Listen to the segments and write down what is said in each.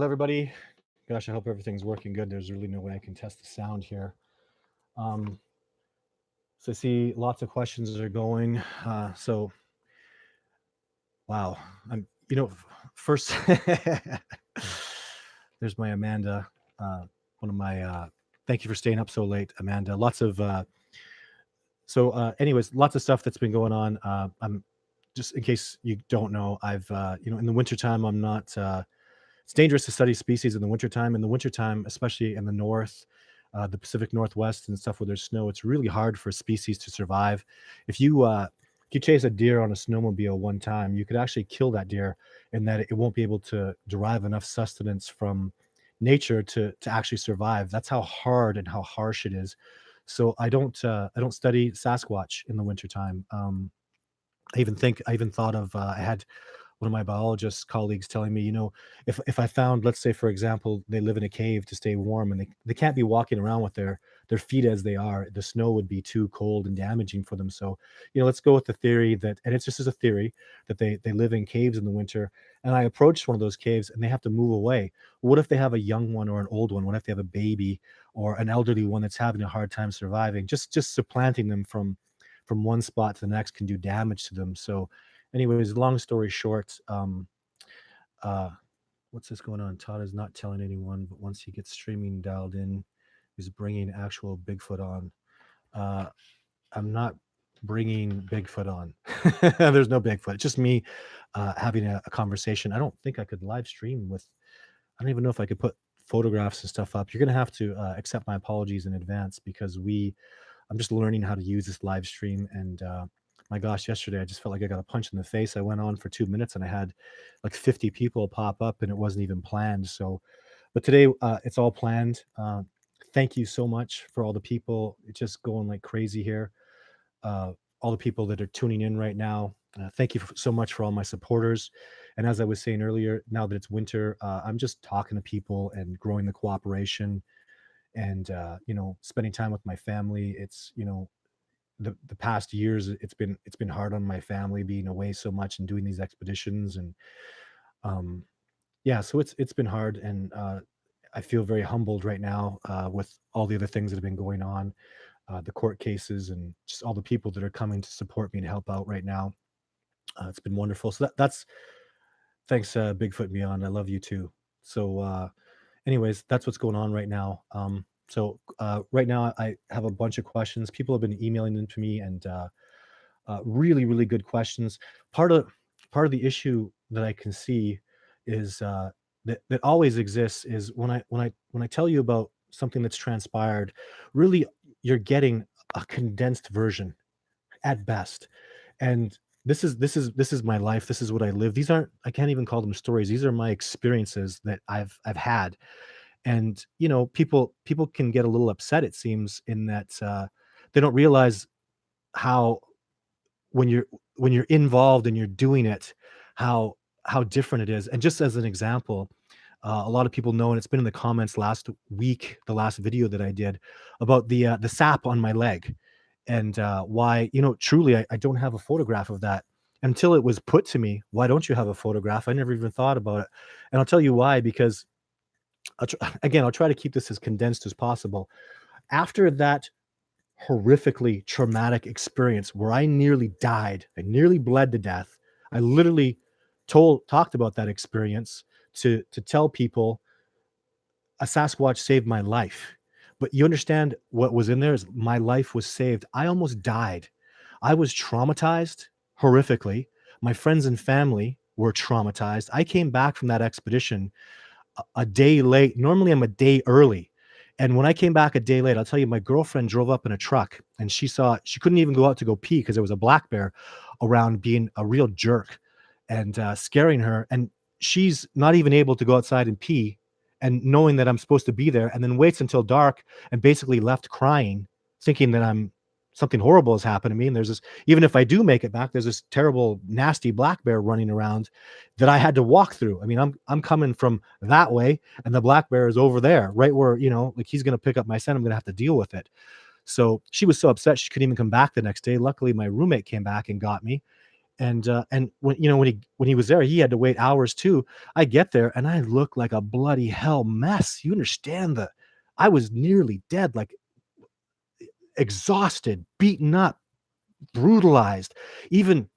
Hello, everybody. Gosh, I hope everything's working good. There's really no way I can test the sound here. Um, so I see lots of questions are going. Wow. I'm, first, there's my Amanda. One of my, thank you for staying up so late, Amanda. Anyways, lots of stuff that's been going on. I'm just in case you don't know, in the wintertime, I'm not, it's dangerous to study species in the wintertime. In the wintertime, especially in the north, the Pacific Northwest and stuff where there's snow, it's really hard for species to survive. If you chase a deer on a snowmobile one time, you could actually kill that deer, and that it won't be able to derive enough sustenance from nature to actually survive. That's how hard and how harsh it is. So I don't study Sasquatch in the wintertime. I even thought of I had one of my biologist colleagues telling me, if I found, let's say, for example, they live in a cave to stay warm, and they can't be walking around with their feet as they are. The snow would be too cold and damaging for them. So, let's go with the theory that, and it's just as a theory, that they live in caves in the winter. And I approached one of those caves and they have to move away. What if they have a young one or an old one? What if they have a baby or an elderly one that's having a hard time surviving? Just supplanting them from one spot to the next can do damage to them. So, anyways, long story short, uh, what's this going on? Todd is not telling anyone, but once he gets streaming dialed in, he's bringing actual Bigfoot on. Uh, I'm not bringing Bigfoot on. There's no Bigfoot. It's just me having a conversation. I don't think I could live stream with. I don't even know if I could put photographs and stuff up. You're gonna have to accept my apologies in advance because I'm just learning how to use this live stream. And my gosh, yesterday I just felt like I got a punch in the face. I went on for 2 minutes and I had like 50 people pop up, and it wasn't even planned. So, but today it's all planned. Thank you so much for all the people. It's just going like crazy here. All the people that are tuning in right now. Thank you so much for all my supporters. And as I was saying earlier, now that it's winter, I'm just talking to people and growing the cooperation, and spending time with my family. It's the past years, it's been hard on my family being away so much and doing these expeditions. And um yeah, so it's been hard. And I feel very humbled right now with all the other things that have been going on, the court cases, and just all the people that are coming to support me and help out right now. It's been wonderful. So that's thanks, Bigfoot Beyond. I love you too. So anyways, that's what's going on right now. Right now I have a bunch of questions. People have been emailing them to me, and really, really good questions. Part of part of the issue that I can see is that always exists is when I tell you about something that's transpired, really you're getting a condensed version at best. And this is my life. This is what I live. I can't even call them stories. These are my experiences that I've had. And people can get a little upset, it seems, in that they don't realize how, when you're involved and you're doing it, how how different it is. And just as an example, a lot of people know, and it's been in the comments last week, the last video that I did, about the sap on my leg. And why, truly, I don't have a photograph of that until it was put to me. Why don't you have a photograph? I never even thought about it. And I'll tell you why. Because I'll try to keep this as condensed as possible. After that horrifically traumatic experience where I nearly died, I nearly bled to death. I literally talked about that experience to tell people a Sasquatch saved my life. But you understand what was in there is my life was saved. I almost died. I was traumatized horrifically. My friends and family were traumatized. I came back from that expedition a day late. Normally I'm a day early. And when I came back a day late, I'll tell you, my girlfriend drove up in a truck and she couldn't even go out to go pee because there was a black bear around being a real jerk and scaring her. And she's not even able to go outside and pee, and knowing that I'm supposed to be there, and then waits until dark and basically left crying, thinking that something horrible has happened to me. And there's this, even if I do make it back, there's this terrible, nasty black bear running around that I had to walk through. I mean, I'm coming from that way, and the black bear is over there, right where, like, he's going to pick up my scent. I'm going to have to deal with it. So she was so upset she couldn't even come back the next day. Luckily, my roommate came back and got me. And when he was there, he had to wait hours too. I get there and I look like a bloody hell mess. You understand that I was nearly dead, like exhausted, beaten up, brutalized. Even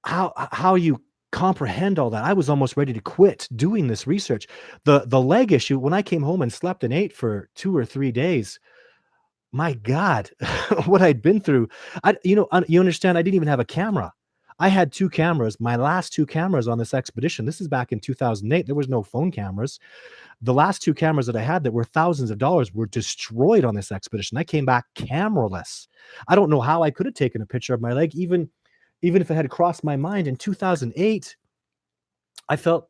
how you comprehend all that. I was almost ready to quit doing this research. The leg issue, when I came home and slept and ate for 2 or 3 days, my God, what I'd been through. You understand, I didn't even have a camera. I had 2 cameras, my last 2 cameras on this expedition. This is back in 2008. There was no phone cameras. The last 2 cameras that I had that were thousands of dollars were destroyed on this expedition. I came back cameraless. I don't know how I could have taken a picture of my leg, even if it had crossed my mind. In 2008, I felt,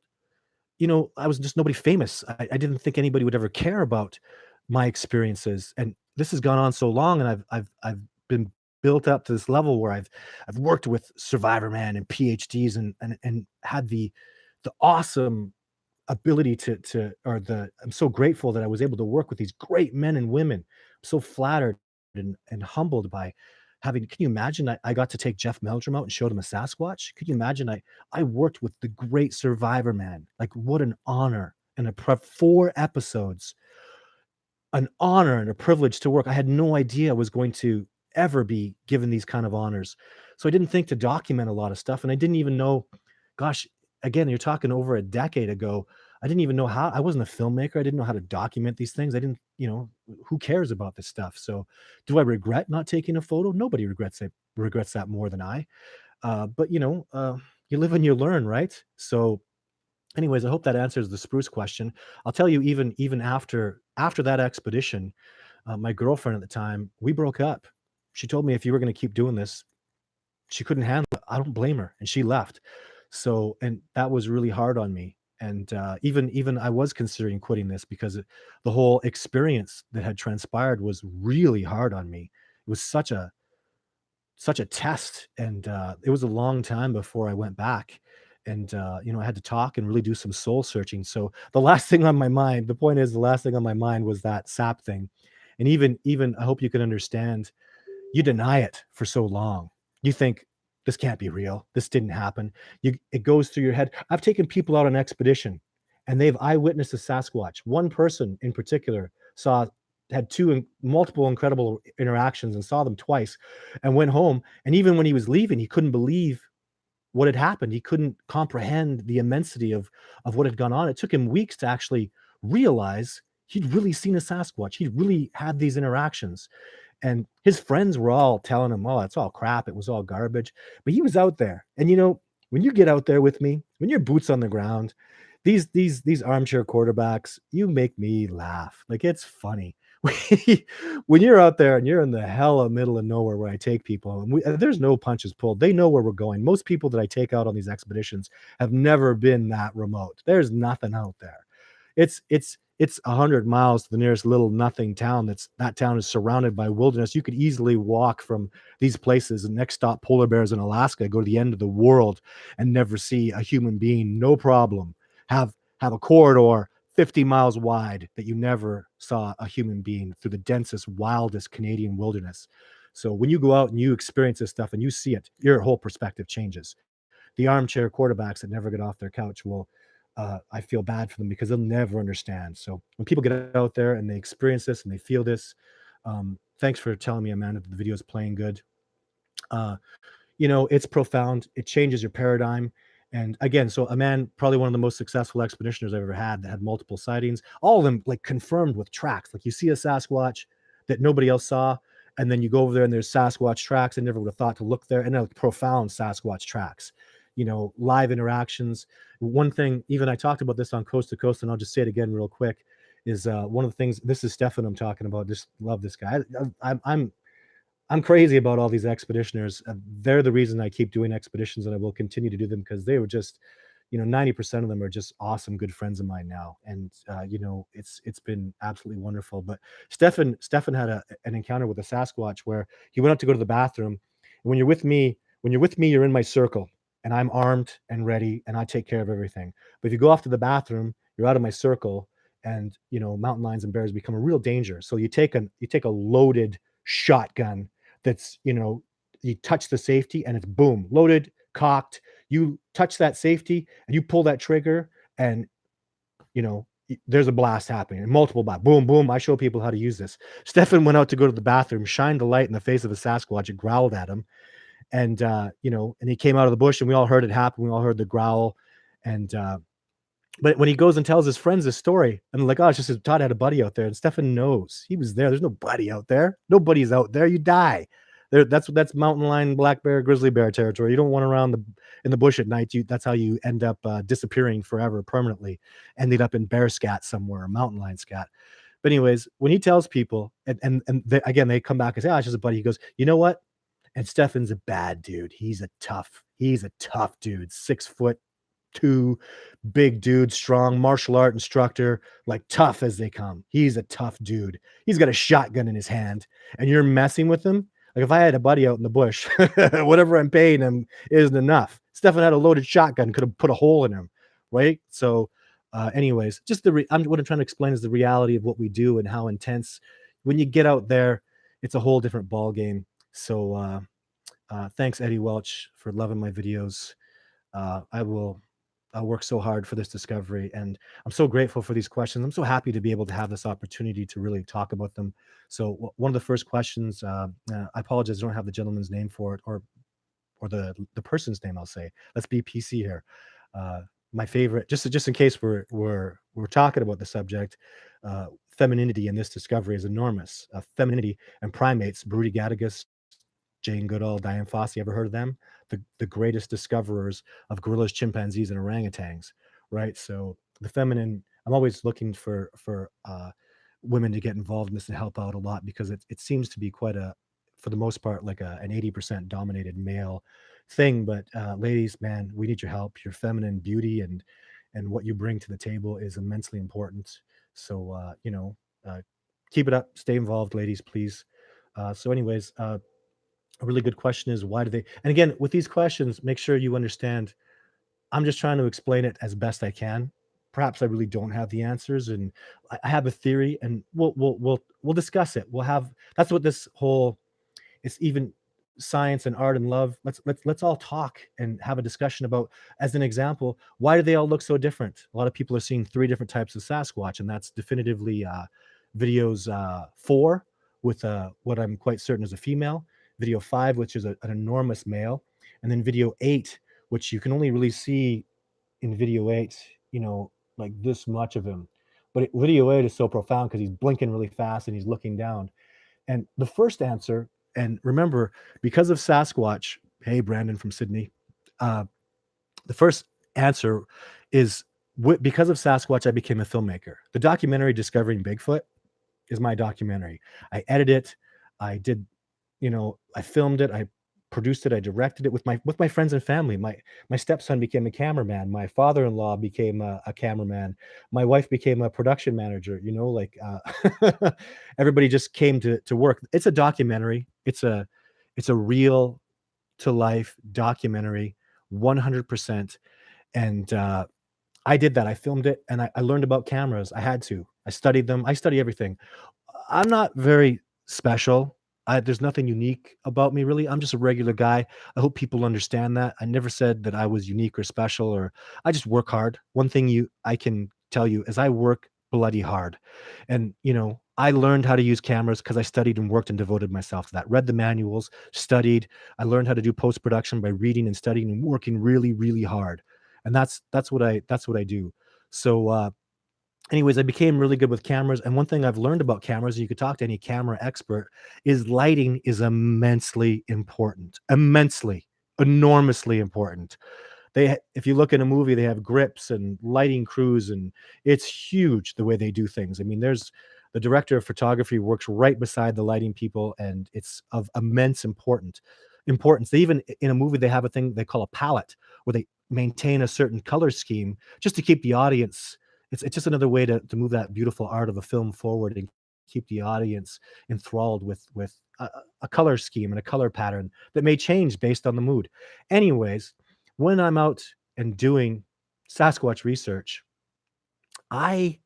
I was just nobody famous. I didn't think anybody would ever care about my experiences, and this has gone on so long, and I've been built up to this level where I've worked with Survivor Man and PhDs, and had the awesome ability to or the I'm so grateful that I was able to work with these great men and women. I'm so flattered and humbled by having. Can you imagine, I got to take Jeff Meldrum out and showed him a Sasquatch? Could you imagine, I worked with the great Survivor Man? Like, what an honor, and 4 episodes, an honor and a privilege to work. I had no idea I was going to ever be given these kind of honors. So I didn't think to document a lot of stuff. And I didn't even know, gosh, again, you're talking over a decade ago. I didn't even know how. I wasn't a filmmaker. I didn't know how to document these things. I didn't, who cares about this stuff? So do I regret not taking a photo? Nobody regrets that more than I. But you live and you learn, right? So anyways, I hope that answers the spruce question. I'll tell you, even after that expedition, my girlfriend at the time, we broke up. She told me, if you were going to keep doing this, she couldn't handle it. I don't blame her, and she left. So, and that was really hard on me. And even I was considering quitting this because the whole experience that had transpired was really hard on me. It was such a test, and it was a long time before I went back. And I had to talk and really do some soul searching. So the last thing on my mind, the point is, the last thing on my mind was that sap thing. And even I hope you can understand, you deny it for so long. You think, this can't be real. This didn't happen. It goes through your head. I've taken people out on expedition, and they've eyewitnessed a Sasquatch. One person in particular had multiple incredible interactions and saw them twice, and went home. And even when he was leaving, he couldn't believe what had happened. He couldn't comprehend the immensity of what had gone on. It took him weeks to actually realize he'd really seen a Sasquatch. He'd really had these interactions. And his friends were all telling him, "Oh, it's all crap. It was all garbage." But he was out there. And when you get out there with me, when you're boots on the ground, these armchair quarterbacks, you make me laugh. Like, it's funny. When you're out there and you're in the hella middle of nowhere where I take people, and there's no punches pulled. They know where we're going. Most people that I take out on these expeditions have never been that remote. There's nothing out there. It's 100 miles to the nearest little nothing town. That town is surrounded by wilderness. You could easily walk from these places, and next stop, polar bears in Alaska, go to the end of the world and never see a human being, no problem. Have a corridor 50 miles wide that you never saw a human being through the densest, wildest Canadian wilderness. So when you go out and you experience this stuff and you see it, your whole perspective changes. The armchair quarterbacks that never get off their couch will, I feel bad for them because they'll never understand. So when people get out there and they experience this and they feel this, thanks for telling me, Amanda, that the video is playing good. Uh, it's profound. It changes your paradigm. And again, so a man, probably one of the most successful expeditioners I've ever had, that had multiple sightings, all of them like confirmed with tracks. Like, you see a Sasquatch that nobody else saw, and then you go over there and there's Sasquatch tracks. I never would have thought to look there, and like profound Sasquatch tracks, live interactions. One thing, even I talked about this on Coast to Coast, and I'll just say it again real quick, is one of the things, this is Stefan I'm talking about. Just love this guy. I'm crazy about all these expeditioners. They're the reason I keep doing expeditions, and I will continue to do them, because they were just, 90% of them are just awesome, good friends of mine now. And, it's been absolutely wonderful. But Stefan had an encounter with a Sasquatch where he went up to go to the bathroom. And when you're with me, you're in my circle, and I'm armed and ready, and I take care of everything. But if you go off to the bathroom, you're out of my circle, and, mountain lions and bears become a real danger. So you take a loaded shotgun that's you touch the safety and it's boom, loaded, cocked. You touch that safety and you pull that trigger and there's a blast happening and multiple blast. Boom, boom. I show people how to use this. Stefan went out to go to the bathroom, shined the light in the face of a Sasquatch. It growled at him. And, and he came out of the bush and we all heard it happen. We all heard the growl. And, but when he goes and tells his friends this story, and like, oh, it's just Todd had a buddy out there, and Stefan knows he was there. There's no buddy out there. Nobody's out there. You die. There, that's mountain lion, black bear, grizzly bear territory. You don't want around in the bush at night. That's how you end up disappearing forever, permanently, ending up in bear scat somewhere, or mountain lion scat. But anyways, when he tells people, and again they come back and say, oh, it's just a buddy. He goes, you know what? And Stefan's a bad dude. He's a tough dude. 6'2", big dude, strong martial art instructor, like tough as they come. He's a tough dude. He's got a shotgun in his hand, and you're messing with him. Like if I had a buddy out in the bush, whatever I'm paying him isn't enough. Stefan had a loaded shotgun, could have put a hole in him, right? So, anyways, just what I'm trying to explain is the reality of what we do and how intense. When you get out there, it's a whole different ball game. So, thanks Eddie Welch for loving my videos. I work so hard for this discovery, and I'm so grateful for these questions. I'm so happy to be able to have this opportunity to really talk about them. So one of the first questions, I apologize, I don't have the gentleman's name for it, or the person's name. I'll say, let's be PC here. My favorite, just in case we're talking about the subject, femininity in this discovery is enormous. Femininity and primates, Brutigaticus, Jane Goodall, Diane Fossey, ever heard of them? The greatest discoverers of gorillas, chimpanzees, and orangutans, right? So the feminine, I'm always looking for women to get involved in this and help out a lot, because it seems to be quite for the most part, like an 80% dominated male thing. But ladies, man, we need your help. Your feminine beauty and what you bring to the table is immensely important. So keep it up, stay involved, ladies, please. So anyways, a really good question is, why do they, and again, with these questions, make sure you understand, I'm just trying to explain it as best I can. Perhaps I really don't have the answers, and I have a theory, and we'll discuss it. That's what this whole, it's even science and art and love. Let's all talk and have a discussion about, as an example, why do they all look so different? A lot of people are seeing 3 different types of Sasquatch, and that's definitively videos 4 with what I'm quite certain is a female, video 5, which is an enormous male, and then video 8, which you can only really see in video 8, like this much of him. But video 8 is so profound because he's blinking really fast and he's looking down. And the first answer, and remember, because of Sasquatch, hey, Brandon from Sydney, the first answer is, because of Sasquatch, I became a filmmaker. The documentary Discovering Bigfoot is my documentary. I edited it. I did, I filmed it. I produced it. I directed it with my friends and family. My stepson became a cameraman. My father-in-law became a cameraman. My wife became a production manager. Everybody just came to work. It's a documentary. It's a real to life documentary, 100%. And I did that. I filmed it, and I learned about cameras. I had to. I studied them. I study everything. I'm not very special. There's nothing unique about me, really. I'm just a regular guy. I hope people understand that. I never said that I was unique or special, or I just work hard. One thing I can tell you is I work bloody hard. And, I learned how to use cameras because I studied and worked and devoted myself to that. Read the manuals, studied. I learned how to do post-production by reading and studying and working really, really hard. And that's what I do. So, anyways, I became really good with cameras. And one thing I've learned about cameras, you could talk to any camera expert, is lighting is immensely important. Immensely, enormously important. If you look in a movie, they have grips and lighting crews, and it's huge the way they do things. I mean, there's the director of photography works right beside the lighting people, and it's of immense importance. They even, in a movie, they have a thing they call a palette, where they maintain a certain color scheme just to keep the audience. It's just another way to move that beautiful art of a film forward and keep the audience enthralled with a color scheme and a color pattern that may change based on the mood. Anyways, when I'm out and doing Sasquatch research, I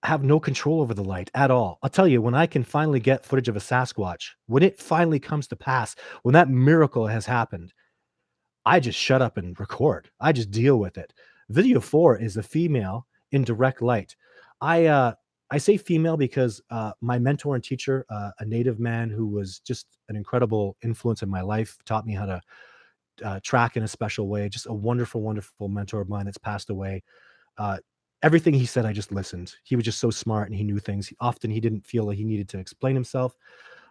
have no control over the light at all. I'll tell you, when I can finally get footage of a Sasquatch, when it finally comes to pass, when that miracle has happened, I just shut up and record. I just deal with it. Video 4 is a female in direct light. I uh I say female because my mentor and teacher, a native man who was just an incredible influence in my life, taught me how to track in a special way. Just a wonderful, wonderful mentor of mine that's passed away. Uh, Everything he said, I just listened. He was just so smart and he knew things. Often he didn't feel like he needed to explain himself,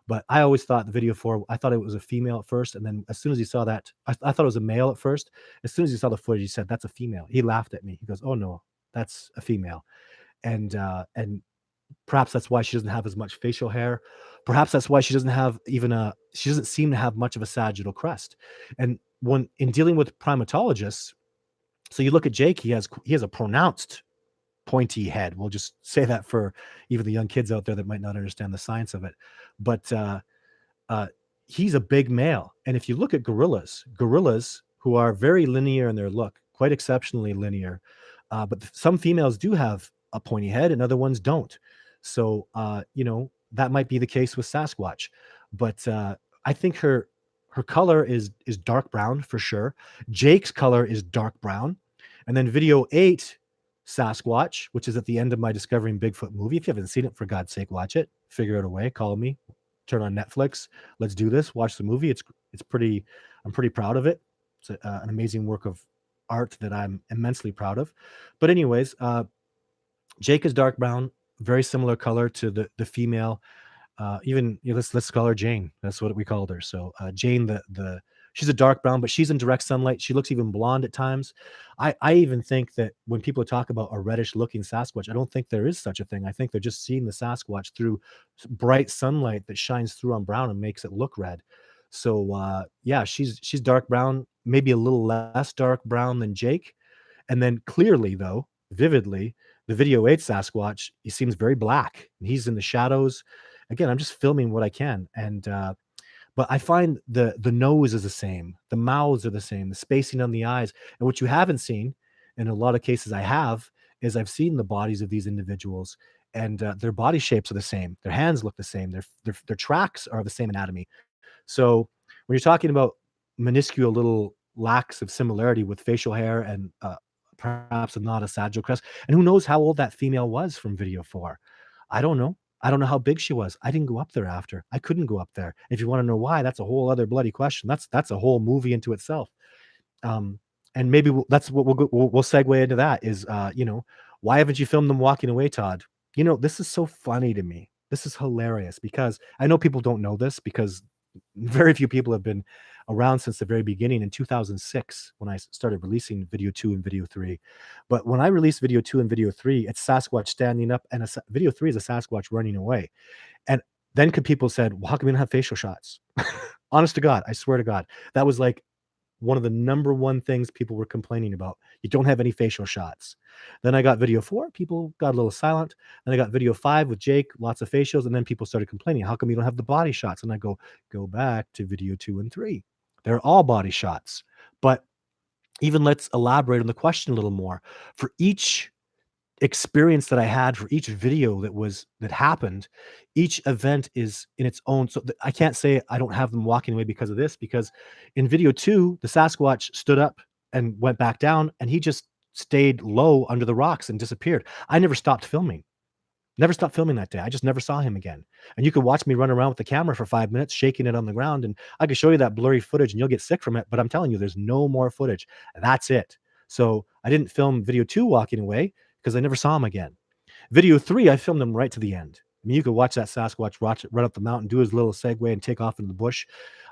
but I always thought the video 4, I thought it was a female at first, and then as soon as he saw that, I thought it was a male at first. As soon as he saw the footage, he said, "That's a female." He laughed at me. He goes, "Oh no, that's a female." And perhaps that's why she doesn't have as much facial hair. Perhaps that's why she doesn't have even a she doesn't seem to have much of a sagittal crest. And when in dealing with primatologists, so you look at Jake, he has a pronounced pointy head. We'll just say that for even the young kids out there that might not understand the science of it. But uh, he's a big male. And if you look at gorillas who are very linear in their look, quite exceptionally linear, but some females do have a pointy head and other ones don't. So, that might be the case with Sasquatch. But I think her color is dark brown for sure. Jake's color is dark brown. And then video 8, Sasquatch, which is at the end of my Discovering Bigfoot movie. If you haven't seen it, for God's sake, watch it. Figure out a way. Call me. Turn on Netflix. Let's do this. Watch the movie. It's pretty. I'm pretty proud of it. It's an amazing work of art that I'm immensely proud of. But anyways, Jake is dark brown, very similar color to the female. Even let's call her Jane. That's what we called her. So Jane, the she's a dark brown, but she's in direct sunlight. She looks even blonde at times. I even think that when people talk about a reddish looking Sasquatch, I don't think there is such a thing. I think they're just seeing the Sasquatch through bright sunlight that shines through on brown and makes it look red. So yeah, she's dark brown, maybe a little less dark brown than Jake. And then clearly, though, vividly, the video 8 Sasquatch, he seems very black. He's in the shadows. Again, I'm just filming what I can. And but I find the nose is the same, the mouths are the same, the spacing on the eyes. And what you haven't seen, in a lot of cases I have, is I've seen the bodies of these individuals, and their body shapes are the same. Their hands look the same. Their tracks are the same anatomy. So when you're talking about minuscule little lacks of similarity with facial hair and perhaps not a sagittal crest, and who knows how old that female was from video 4? I don't know. I don't know how big she was. I didn't go up there after. I couldn't go up there. If you want to know why, that's a whole other bloody question. That's a whole movie into itself. Um, and maybe that's what we'll segue into. That is, why haven't you filmed them walking away, Todd? This is so funny to me. This is hilarious because I know people don't know this because very few people have been around since the very beginning in 2006 when I started releasing video 2 and video 3. But when I released video 2 and video 3, it's Sasquatch standing up, and video 3 is a Sasquatch running away. And then people said, "Well, how come we don't have facial shots?" Honest to God, I swear to God, that was like one of the number one things people were complaining about. You don't have any facial shots. Then I got video 4, people got a little silent. Then I got video 5 with Jake, lots of facials, and then people started complaining, "How come you don't have the body shots?" And I go back to video 2 and 3. They're all body shots. But even let's elaborate on the question a little more. For each experience that I had, for each video that happened, each event is in its own. So I can't say I don't have them walking away because of this, because in video 2, the Sasquatch stood up and went back down, and he just stayed low under the rocks and disappeared. I never stopped filming. Never stopped filming that day. I just never saw him again. And you could watch me run around with the camera for 5 minutes, shaking it on the ground, and I could show you that blurry footage and you'll get sick from it. But I'm telling you, there's no more footage. That's it. So I didn't film video 2 walking away because I never saw him again. Video 3, I filmed him right to the end. I mean, you could watch that Sasquatch run up the mountain, do his little segue, and take off into the bush.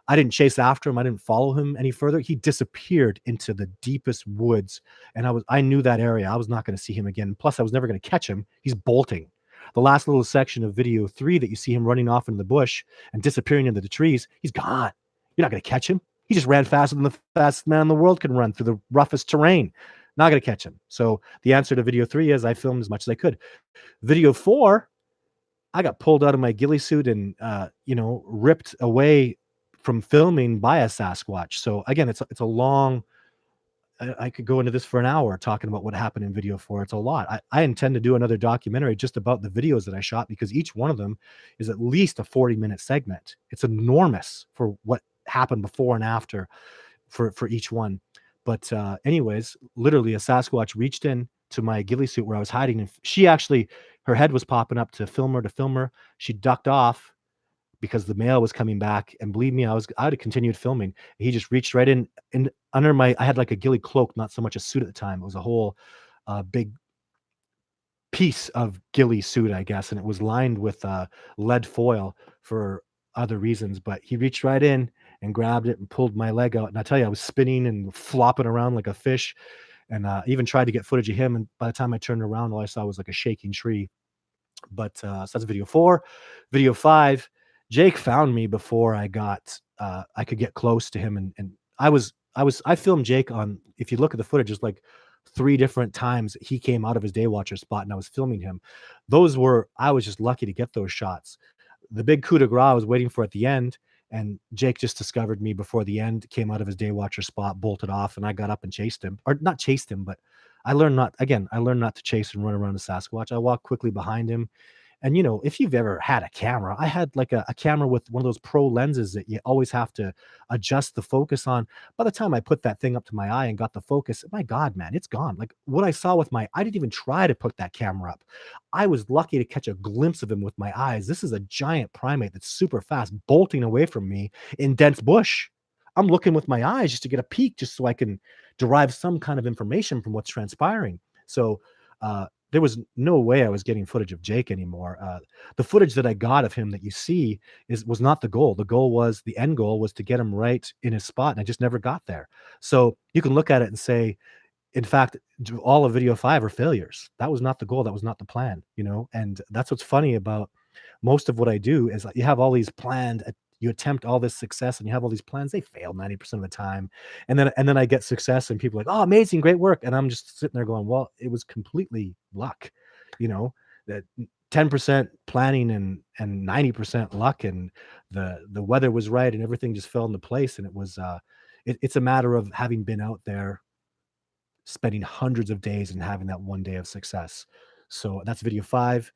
I didn't chase after him. I didn't follow him any further. He disappeared into the deepest woods, and I knew that area. I was not going to see him again. Plus, I was never going to catch him. He's bolting. The last little section of video 3 that you see him running off into the bush and disappearing into the trees, he's gone. You're not going to catch him. He just ran faster than the fastest man in the world can run through the roughest terrain. Not going to catch him. So the answer to video 3 is I filmed as much as I could. Video 4, I got pulled out of my ghillie suit and, ripped away from filming by a Sasquatch. So again, it's a long, I could go into this for an hour talking about what happened in video 4. It's a lot. I intend to do another documentary just about the videos that I shot because each one of them is at least a 40-minute segment. It's enormous for what happened before and after for each one. But anyways, literally a Sasquatch reached in to my ghillie suit where I was hiding, and she actually, her head was popping up to film her. She ducked off because the male was coming back, and believe me, I would have continued filming. He just reached right in under my, I had like a ghillie cloak, not so much a suit at the time. It was a whole big piece of ghillie suit, I guess, and it was lined with lead foil for other reasons. But he reached right in and grabbed it and pulled my leg out. And I tell you, I was spinning and flopping around like a fish, and even tried to get footage of him. And by the time I turned around, all I saw was like a shaking tree. But so that's video 4. Video 5, Jake found me before I could get close to him, and I filmed Jake on, if you look at the footage, there's like 3 different times he came out of his day watcher spot and I was filming him. I was just lucky to get those shots. The big coup de grace I was waiting for at the end, and Jake just discovered me before the end, came out of his day watcher spot, bolted off, and I got up and chased him. Or not chased him, but I learned not to chase and run around a Sasquatch. I walked quickly behind him. And if you've ever had a camera, I had like a camera with one of those pro lenses that you always have to adjust the focus on. By the time I put that thing up to my eye and got the focus, my God, man, it's gone. Like what I saw with I didn't even try to put that camera up. I was lucky to catch a glimpse of him with my eyes. This is a giant primate that's super fast, bolting away from me in dense bush. I'm looking with my eyes just to get a peek, just so I can derive some kind of information from what's transpiring. So, there was no way I was getting footage of Jake anymore. The footage that I got of him that you see was not the goal. The end goal was to get him right in his spot, and I just never got there. So you can look at it and say, in fact, all of video 5 are failures. That was not the goal. That was not the plan, and that's what's funny about most of what I do is you have all these planned, you attempt all this success and you have all these plans, they fail 90% of the time. And then I get success and people are like, oh, amazing, great work. And I'm just sitting there going, well, it was completely luck, that 10% planning and 90% luck, and the weather was right and everything just fell into place. And it was it's a matter of having been out there, spending hundreds of days and having that one day of success. So that's video 5.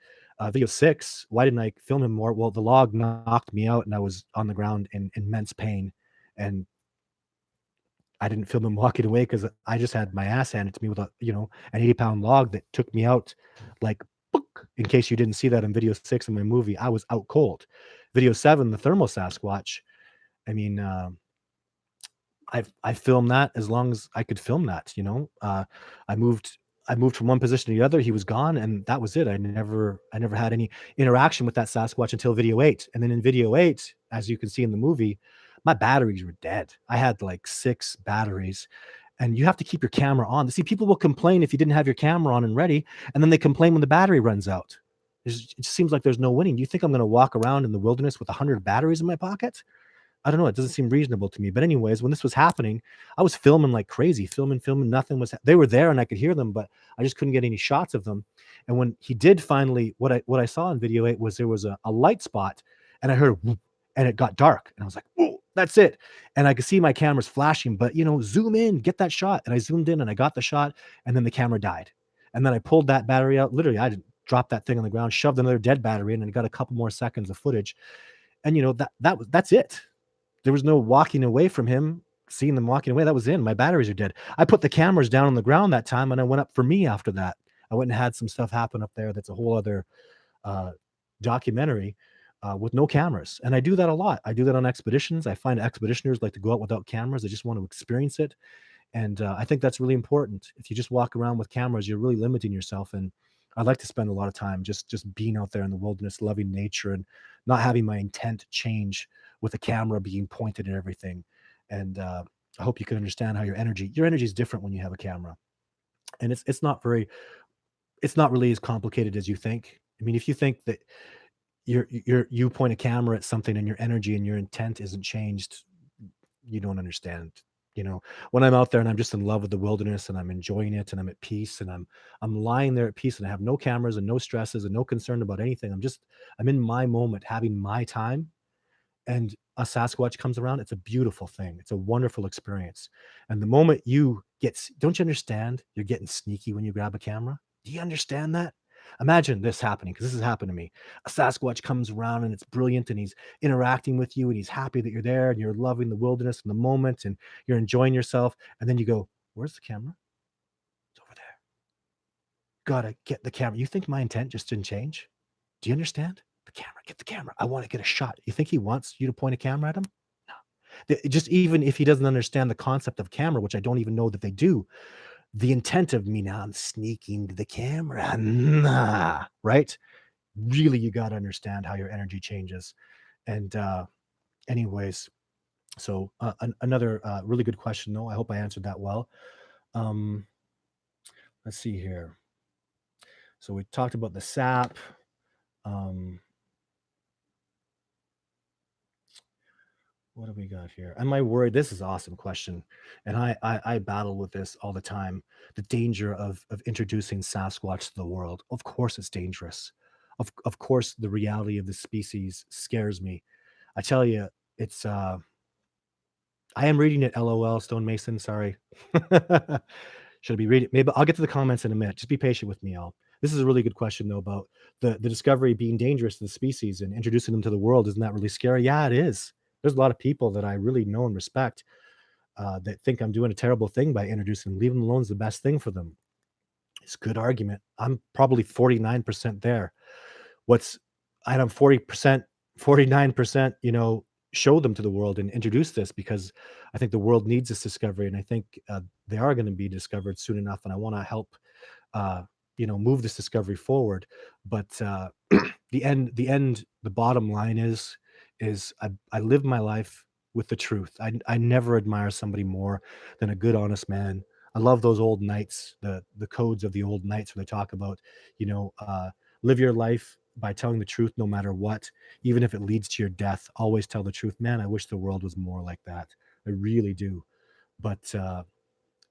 Video 6, why didn't I film him more? Well, the log knocked me out and I was on the ground in immense pain. And I didn't film him walking away because I just had my ass handed to me with an 80-pound log that took me out like, book. In case you didn't see that in video 6 in my movie, I was out cold. Video 7, the thermal Sasquatch. I mean, I filmed that as long as I could film that. I moved from one position to the other. He was gone, and that was it. I never had any interaction with that Sasquatch until video 8. And then in video 8, as you can see in the movie, my batteries were dead. I had like 6 batteries, and you have to keep your camera on. See, people will complain if you didn't have your camera on and ready, and then they complain when the battery runs out. It just seems like there's no winning. Do you think I'm going to walk around in the wilderness with 100 batteries in my pocket? I don't know. It doesn't seem reasonable to me. But anyways, when this was happening, I was filming like crazy, filming. Nothing was. They were there, and I could hear them, but I just couldn't get any shots of them. And when he did finally, what I saw in video 8 was there was a light spot, and I heard, whoop, and it got dark, and I was like, "Oh, that's it!" And I could see my camera's flashing, but zoom in, get that shot. And I zoomed in, and I got the shot, and then the camera died. And then I pulled that battery out. Literally, I just dropped that thing on the ground, shoved another dead battery in, and got a couple more seconds of footage. And that's it. There was no walking away from him, seeing them walking away. That was in. My batteries are dead. I put the cameras down on the ground that time, and I went up for me after that. I went and had some stuff happen up there. That's a whole other documentary with no cameras. And I do that a lot. I do that on expeditions. I find expeditioners like to go out without cameras. They just want to experience it. And I think that's really important. If you just walk around with cameras, you're really limiting yourself. And I like to spend a lot of time just being out there in the wilderness, loving nature, and not having my intent change with a camera being pointed at everything. And I hope you can understand how your energy is different when you have a camera. And it's not really as complicated as you think. I mean, if you think that you point a camera at something and your energy and your intent isn't changed, you don't understand. When I'm out there and I'm just in love with the wilderness and I'm enjoying it and I'm at peace and I'm lying there at peace and I have no cameras and no stresses and no concern about anything. I'm in my moment having my time. and a Sasquatch comes around, it's a beautiful thing. It's a wonderful experience. And the moment you don't you understand you're getting sneaky when you grab a camera? Do you understand that? Imagine this happening, because this has happened to me. A Sasquatch comes around and it's brilliant and he's interacting with you and he's happy that you're there and you're loving the wilderness and the moment and you're enjoying yourself. And then you go, "Where's the camera? It's over there. Gotta get the camera." You think my intent just didn't change? Do you understand? The camera, get the camera. I want to get a shot. You think he wants you to point a camera at him? No. Just even if he doesn't understand the concept of camera, which I don't even know that they do, the intent of me now, I'm sneaking to the camera. Nah, right? Really, you got to understand how your energy changes. And, anyways, so another really good question, though. I hope I answered that well. Um, let's see here. So we talked about the sap. Um, What do we got here? Am I worried? This is an awesome question, and I battle with this all the time. The danger of introducing Sasquatch to the world. Of course, it's dangerous. Of course, the reality of the species scares me. I tell you, it's I am reading it. LOL, Stonemason. Sorry. Should I be reading? Maybe I'll get to the comments in a minute. Just be patient with me, all. This is a really good question though about the discovery being dangerous to the species and introducing them to the world. Isn't that really scary? Yeah, it is. There's a lot of people that I really know and respect that think I'm doing a terrible thing by introducing them. Leave them alone is the best thing for them. It's a good argument. I'm probably 49% there. What's and I'm 40%, 49%, show them to the world and introduce this because I think the world needs this discovery. And I think they are going to be discovered soon enough. And I want to help uh, move this discovery forward. But the bottom line is I live my life with the truth. I never admire somebody more than a good, honest man. I love those old knights, the codes of the old knights where they talk about, you know, uh, live your life by telling the truth no matter what, even if it leads to your death. Always tell the truth. Man, I wish the world was more like that. I really do. But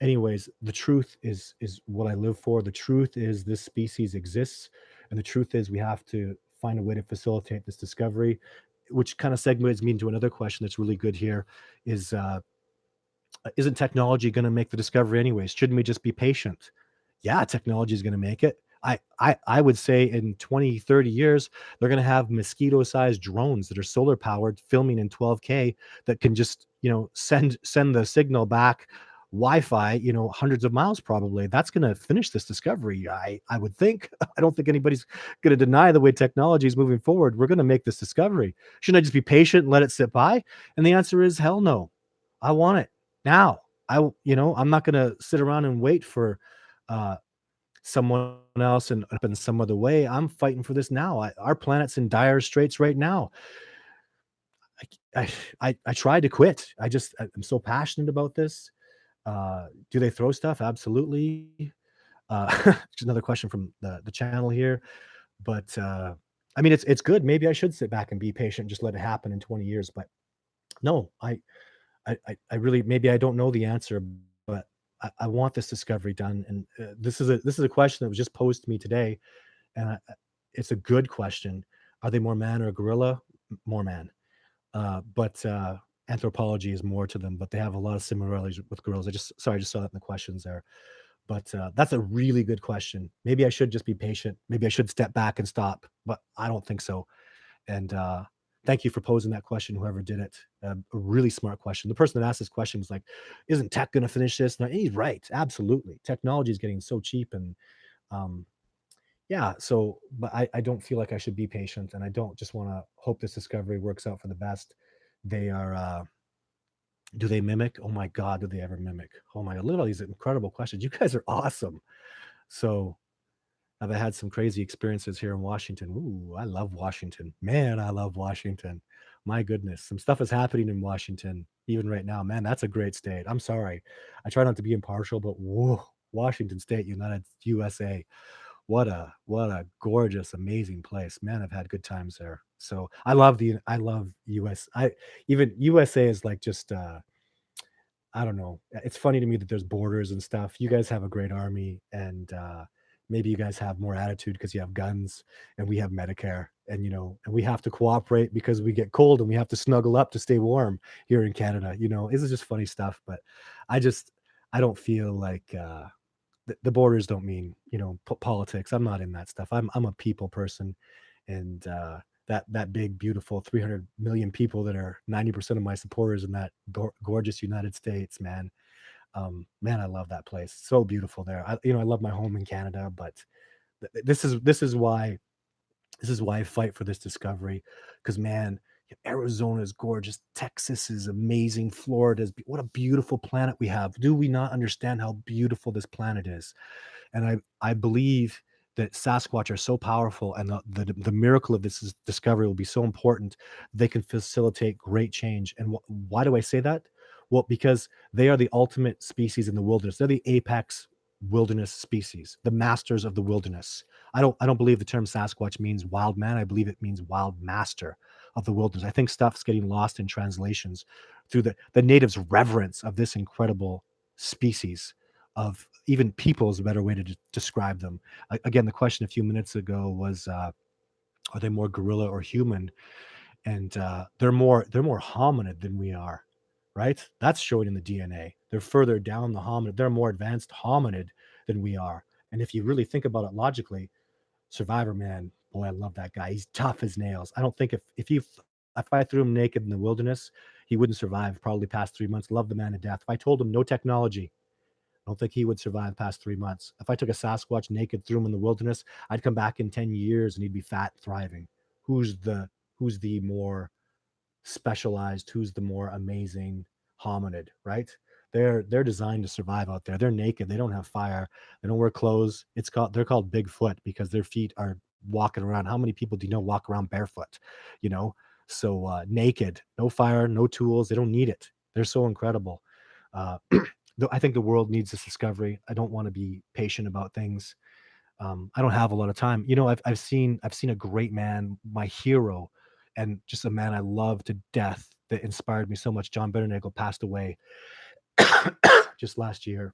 anyways, the truth is what I live for. The truth is this species exists, and the truth is we have to find a way to facilitate this discovery, which kind of segues me into another question that's really good here. Is isn't technology going to make the discovery anyways? Shouldn't we just be patient? Yeah, technology is going to make it. I would say in 20, 30 years, they're going to have mosquito-sized drones that are solar powered, filming in 12K that can just, send the signal back Wi-Fi, hundreds of miles probably. That's going to finish this discovery. I would think. I don't think anybody's going to deny the way technology is moving forward. We're going to make this discovery. Shouldn't I just be patient and let it sit by? And the answer is hell no. I want it now. I'm not going to sit around and wait for uh, someone else and up in some other way. I'm fighting for this now. Our planet's in dire straits right now. I tried to quit. I'm so passionate about this. Do they throw stuff? Absolutely. Just another question from the channel here, but I mean, it's good. Maybe I should sit back and be patient, just let it happen in 20 years. But no, I really maybe I don't know the answer, but I want this discovery done. And this is a question that was just posed to me today, and it's a good question. Are they more man or gorilla? More man. But anthropology is more to them, but they have a lot of similarities with gorillas. I just saw that in the questions there. But that's a really good question. Maybe I should just be patient. Maybe I should step back and stop, but I don't think so. And thank you for posing that question, whoever did it. A really smart question. The person that asked this question was like, "Isn't tech going to finish this?" No, he's right. Absolutely, technology is getting so cheap, and um, yeah. So, but I don't feel like I should be patient, and I don't just want to hope this discovery works out for the best. They are. Do they mimic? Oh my God, do they ever mimic? Oh my God, look at all these incredible questions. You guys are awesome. So have I had some crazy experiences here in Washington? Ooh, I love Washington. Man, I love Washington. My goodness, some stuff is happening in Washington even right now. Man, that's a great state. I'm sorry. I try not to be impartial, but whoa, Washington State, United USA. What a gorgeous, amazing place. Man, I've had good times there. So I love US. I even USA is like just I don't know. It's funny to me that there's borders and stuff. You guys have a great army, and maybe you guys have more attitude because you have guns and we have Medicare, and and we have to cooperate because we get cold and we have to snuggle up to stay warm here in Canada. This is just funny stuff, but I just I don't feel like the borders don't mean politics. I'm not in that stuff. I'm a people person, and that big beautiful 300 million people that are 90% of my supporters in that gorgeous United States, man. Man, I love that place. So beautiful there. I love my home in Canada, but this is why I fight for this discovery, because man, Arizona is gorgeous. Texas is amazing. Florida is what a beautiful planet we have. Do we not understand how beautiful this planet is? And I believe that Sasquatch are so powerful, and the miracle of this discovery will be so important. They can facilitate great change. And why do I say that? Well, because they are the ultimate species in the wilderness. They're the apex wilderness species, the masters of the wilderness. I don't believe the term Sasquatch means wild man. I believe it means wild master of the wilderness. I think stuff's getting lost in translations through the natives' reverence of this incredible species, of even people is a better way to describe them. Again, the question a few minutes ago was, are they more gorilla or human? And they're more hominid than we are, right? That's showing in the DNA. They're further down the hominid. They're more advanced hominid than we are. And if you really think about it logically, Survivor Man, boy, I love that guy. He's tough as nails. I don't think if I threw him naked in the wilderness, he wouldn't survive probably past 3 months. Love the man to death. If I told him no technology, I don't think he would survive past 3 months. If I took a Sasquatch naked, threw him in the wilderness, I'd come back in 10 years and he'd be fat, thriving. Who's the who's the more specialized, who's the more amazing hominid, right? They're designed to survive out there. They're naked. They don't have fire. They don't wear clothes. They're called Bigfoot because their feet are walking around. How many people do you know walk around barefoot? You know, so naked, no fire, no tools. They don't need it. They're so incredible. Uh, I think the world needs this discovery. I don't want to be patient about things. I don't have a lot of time. I've seen a great man, my hero, and just a man I love to death that inspired me so much. John Benernagel passed away just last year.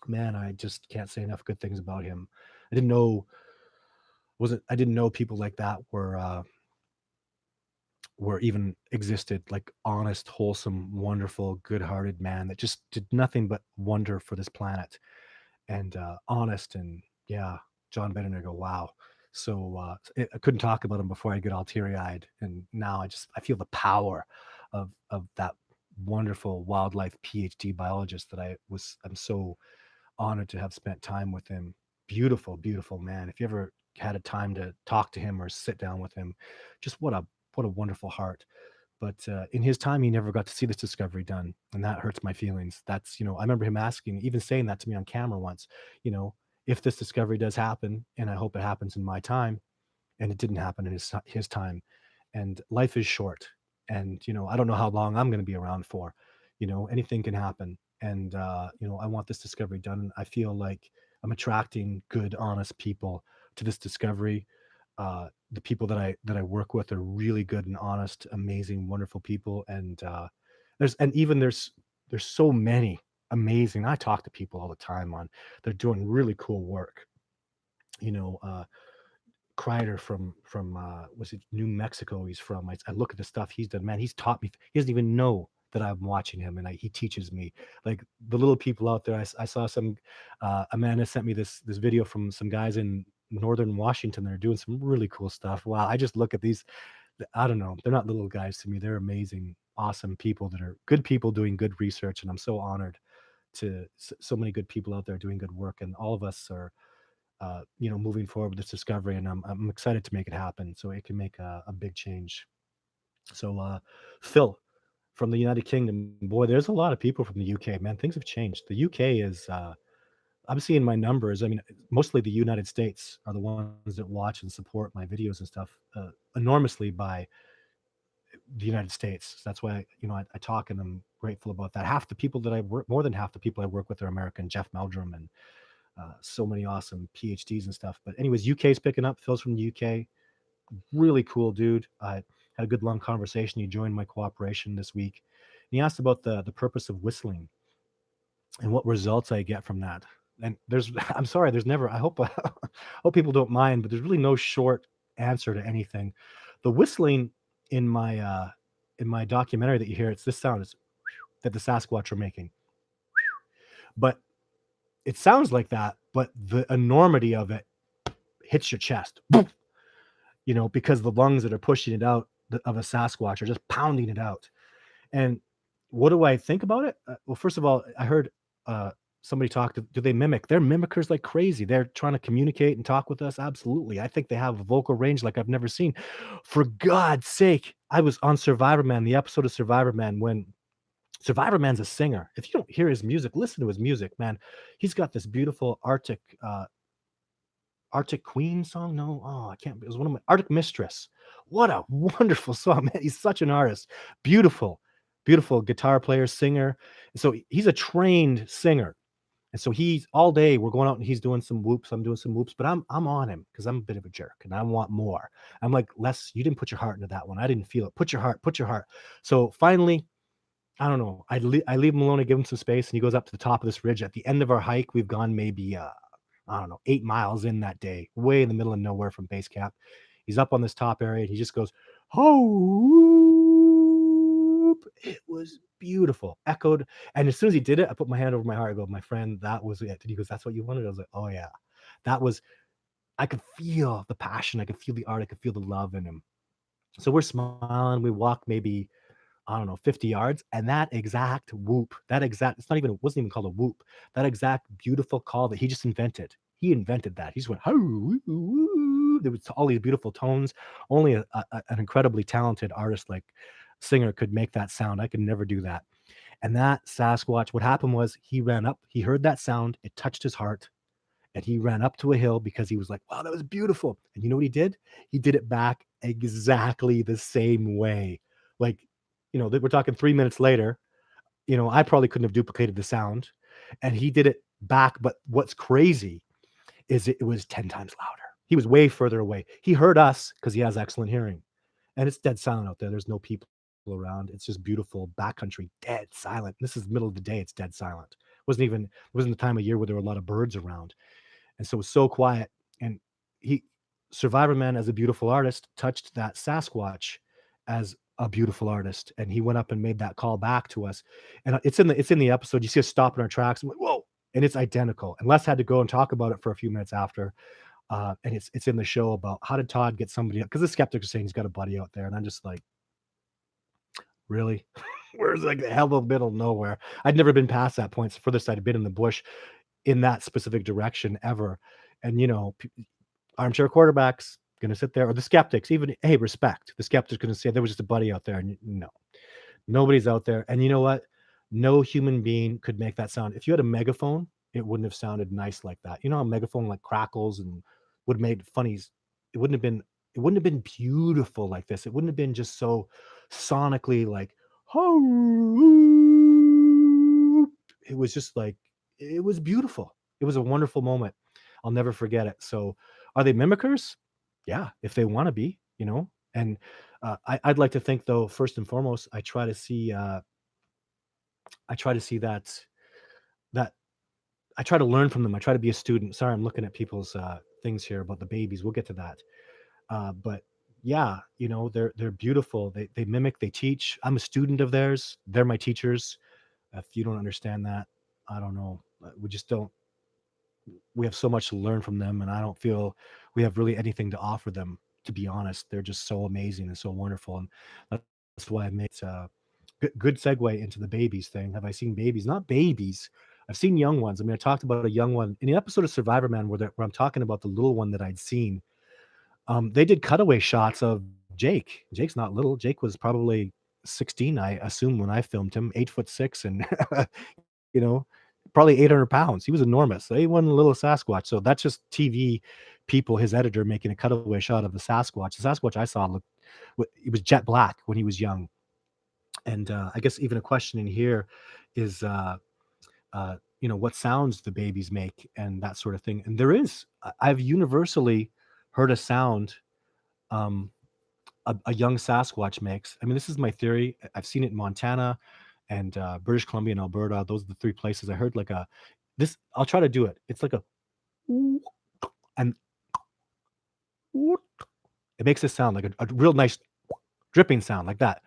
Man, I just can't say enough good things about him. I didn't know wasn't I didn't know people like that were even existed, like honest, wholesome, wonderful, good-hearted man that just did nothing but wonder for this planet, and honest, and yeah, John Benedict. Wow. So I couldn't talk about him before I get all teary eyed, and now I feel the power of that wonderful wildlife PhD biologist that I'm so honored to have spent time with him. Beautiful, beautiful man. If you ever had a time to talk to him or sit down with him, just what a wonderful heart. But in his time, he never got to see this discovery done, and that hurts my feelings. I remember him asking, even saying that to me on camera once. You know, if this discovery does happen, and I hope it happens in my time, and it didn't happen in his time, and life is short, and I don't know how long I'm going to be around for. Anything can happen, and I want this discovery done. I feel like I'm attracting good, honest people to this discovery. The people that I work with are really good and honest, amazing, wonderful people, and there's so many amazing. I talk to people all the time on they're doing really cool work. You know, Kreider from was it New Mexico? He's from. I look at the stuff he's done. Man, he's taught me. He doesn't even know that I'm watching him, and he teaches me. Like the little people out there. I saw some. Amanda sent me this video from some guys in northern Washington. They're doing some really cool stuff. Wow, I just look at these. I don't know. They're not little guys to me. They're amazing, awesome people that are good people doing good research, and I'm so honored to so many good people out there doing good work, and all of us are moving forward with this discovery, and I'm excited to make it happen so it can make a big change. So, Phil from the United Kingdom, boy, there's a lot of people from the UK, man. Things have changed. The UK is, I'm seeing my numbers. I mean, mostly the United States are the ones that watch and support my videos and stuff enormously by the United States. So that's why, I talk and I'm grateful about that. Half the people that I work, more than half the people I work with are American. Jeff Meldrum and so many awesome PhDs and stuff. But anyways, UK's picking up. Phil's from the UK. Really cool dude. I had a good long conversation. He joined my cooperation this week. And he asked about the purpose of whistling and what results I get from that. And there's I'm sorry, there's never I hope hope people don't mind, but there's really no short answer to anything. The whistling in my documentary that you hear, it's this sound is that the Sasquatch are making. But it sounds like that, but the enormity of it hits your chest, because the lungs that are pushing it out of a Sasquatch are just pounding it out. And what do I think about it? Well, first of all, I heard uh, somebody talk. Do they mimic? They're mimickers like crazy. They're trying to communicate and talk with us. Absolutely. I think they have a vocal range like I've never seen. For God's sake, I was on Survivor Man, the episode of Survivor Man when Survivor Man's a singer. If you don't hear his music, listen to his music, man. He's got this beautiful Arctic Queen song? No, oh, I can't. It was one of my Arctic Mistress. What a wonderful song, man. He's such an artist. Beautiful, beautiful guitar player, singer. So he's a trained singer. And so he's all day we're going out and he's doing some whoops. I'm doing some whoops, but I'm on him because I'm a bit of a jerk and I want more. I'm like, Les, you didn't put your heart into that one. I didn't feel it. Put your heart, put your heart. So finally, I don't know. I leave him alone and give him some space, and he goes up to the top of this ridge. At the end of our hike, we've gone maybe I don't know, 8 miles in that day, way in the middle of nowhere from base camp. He's up on this top area, and he just goes, "Oh!" It was beautiful, echoed. And as soon as he did it, I put my hand over my heart. I go, "My friend, that was it." And he goes, "That's what you wanted." I was like, "Oh yeah, that was." I could feel the passion. I could feel the art. I could feel the love in him. So we're smiling. We walk maybe I don't know, 50 yards. And that exact whoop, it's not even, it wasn't even called a whoop. That exact beautiful call that he just invented. He invented that. He just went, "Hoo, woo, woo." There was all these beautiful tones. Only an incredibly talented artist like singer could make that sound. I could never do that. And that Sasquatch, what happened was he ran up, he heard that sound, it touched his heart, and he ran up to a hill because he was like, "Wow, that was beautiful." And you know what he did? He did it back exactly the same way. Like, we're talking 3 minutes later, I probably couldn't have duplicated the sound, and he did it back. But what's crazy is it was 10 times louder. He was way further away. He heard us because he has excellent hearing, and it's dead silent out there. There's no people around. It's just beautiful backcountry, dead silent. This is the middle of the day. It's dead silent. It wasn't the time of year where there were a lot of birds around. And so it was so quiet. And he Survivor Man as a beautiful artist touched that Sasquatch as a beautiful artist. And he went up and made that call back to us. And it's in the episode. You see us stop in our tracks. I'm like, whoa. And it's identical. And Les had to go and talk about it for a few minutes after. And it's in the show about how did Todd get somebody up? Because the skeptics are saying he's got a buddy out there. And I'm just like, really? Where's like the hell of the middle of nowhere? I'd never been past that point. It's the furthest I'd been in the bush in that specific direction ever. And armchair quarterbacks gonna sit there, or the skeptics, even hey, respect. The skeptics gonna say there was just a buddy out there, and no, nobody's out there. And you know what? No human being could make that sound. If you had a megaphone, it wouldn't have sounded nice like that. You know how a megaphone like crackles and would have made funnies. It wouldn't have been. It wouldn't have been beautiful like this. It wouldn't have been just so sonically like, "Oh." It was just like it was beautiful. It was a wonderful moment. I'll never forget it. So, are they mimickers? Yeah, if they want to be. And I'd like to think, though, first and foremost, I try to see that I try to learn from them. I try to be a student. Sorry, I'm looking at people's things here about the babies. We'll get to that. But yeah, they're beautiful. They mimic. They teach. I'm a student of theirs. They're my teachers. If you don't understand that, I don't know. We just don't. We have so much to learn from them, and I don't feel we have really anything to offer them. To be honest, they're just so amazing and so wonderful, and that's why I made good segue into the babies thing. Have I seen babies? Not babies. I've seen young ones. I mean, I talked about a young one in the episode of Survivor Man where I'm talking about the little one that I'd seen. They did cutaway shots of Jake. Jake's not little. Jake was probably 16, I assume, when I filmed him, 8'6", and you know, probably 800 pounds. He was enormous. They wasn't a little Sasquatch. So that's just TV people, his editor making a cutaway shot of the Sasquatch. The Sasquatch I saw it was jet black when he was young. And I guess even a question in here is, what sounds the babies make and that sort of thing. And I've universally heard a sound um, a young Sasquatch makes. I mean, this is my theory. I've seen it in Montana and British Columbia and Alberta. Those are the three places I heard like This I'll try to do it. It's like a and it makes this sound like a real nice dripping sound like that.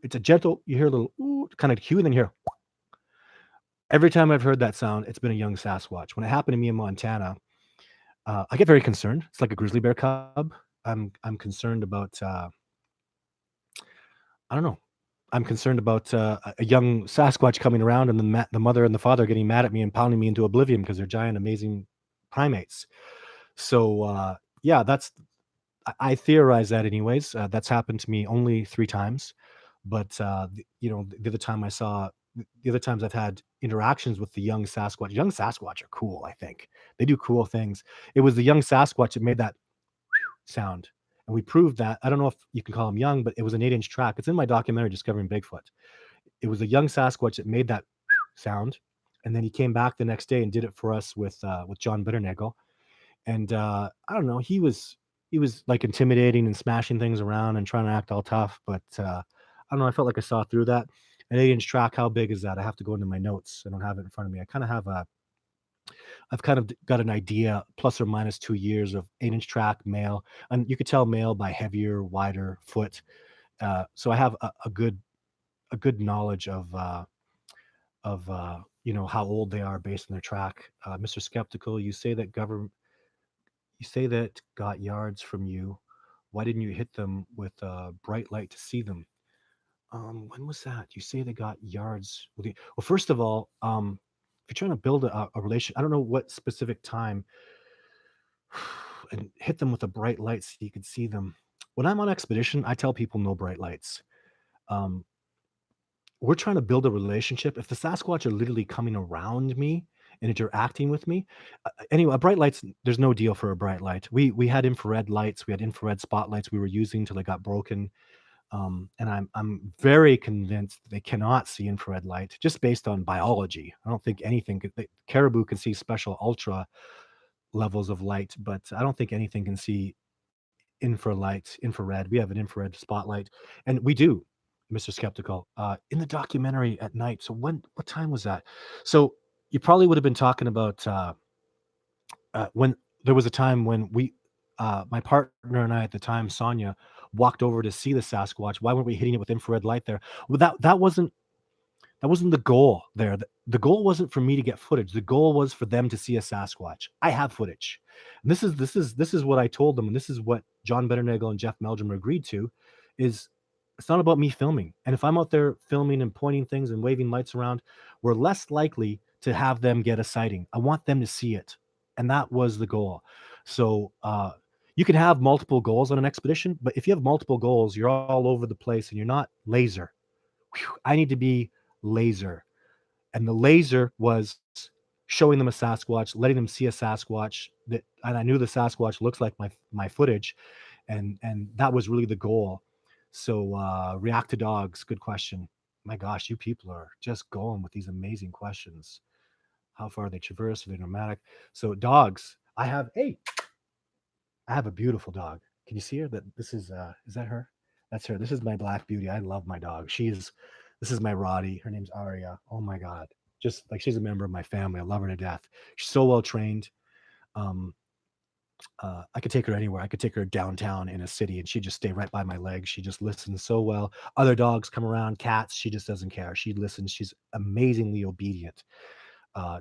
It's a gentle, you hear a little kind of cue, and then you hear every time I've heard that sound, it's been a young Sasquatch. When it happened to me in Montana, I get very concerned. It's like a grizzly bear cub. I'm concerned about I don't know. I'm concerned about a young Sasquatch coming around, and the mother and the father getting mad at me and pounding me into oblivion because they're giant, amazing primates. So yeah, I theorize that anyways. That's happened to me only 3 times, but the other time I saw, the other times I've had interactions with the young Sasquatch. Young Sasquatch are cool. I think they do cool things. It was the young Sasquatch that made that sound, and we proved that. I don't know if you can call him young, but it was an 8-inch track. It's in my documentary, Discovering Bigfoot. It was a young Sasquatch that made that sound, and then he came back the next day and did it for us with John Bitternagel. And I don't know, he was like intimidating and smashing things around and trying to act all tough, but I don't know. I felt like I saw through that. An 8-inch track, how big is that? I have to go into my notes. I don't have it in front of me. I've kind of got an idea, plus or minus 2 years of 8-inch track male, and you could tell male by heavier, wider foot. So I have a good knowledge of how old they are based on their track. Mr. Skeptical, you say that got yards from you. Why didn't you hit them with a bright light to see them? When was that? You say they got yards with you. Well, first of all, if you're trying to build a relation, I don't know what specific time, and hit them with a bright light so you could see them. When I'm on expedition, I tell people no bright lights. Um, we're trying to build a relationship. If the Sasquatch are literally coming around me and interacting with me, anyway, a bright lights. There's no deal for a bright light. We had infrared lights. We had infrared spotlights we were using till they got broken. And I'm very convinced they cannot see infrared light just based on biology. I don't think anything caribou can see special ultra levels of light, but I don't think anything can see infrared. We have an infrared spotlight, and we do, Mr. Skeptical, in the documentary at night. So what time was that? So you probably would have been talking about when there was a time when my partner and I at the time, Sonia, walked over to see the Sasquatch. Why weren't we hitting it with infrared light there? Well, that wasn't the goal there. The goal wasn't for me to get footage. The goal was for them to see a Sasquatch. I have footage. And this is what I told them, and this is what John Betternagel and Jeff Meldrum agreed to, is it's not about me filming. And if I'm out there filming and pointing things and waving lights around, we're less likely to have them get a sighting. I want them to see it. And that was the goal. So you can have multiple goals on an expedition, but if you have multiple goals, you're all over the place and you're not laser. I need to be laser. And the laser was showing them a Sasquatch, letting them see a Sasquatch and I knew the Sasquatch looks like my footage, and that was really the goal. So react to dogs, good question. My gosh, you people are just going with these amazing questions. How far they traverse, are they nomadic? So dogs, I have a beautiful dog. Can you see her? That this is that her? That's her. This is my black beauty. I love my dog. This is my Roddy. Her name's Aria. Oh my God. Just like she's a member of my family. I love her to death. She's so well trained. Um, I could take her anywhere. I could take her downtown in a city and she'd just stay right by my legs. She just listens so well. Other dogs come around, cats, she just doesn't care. She listens. She's amazingly obedient.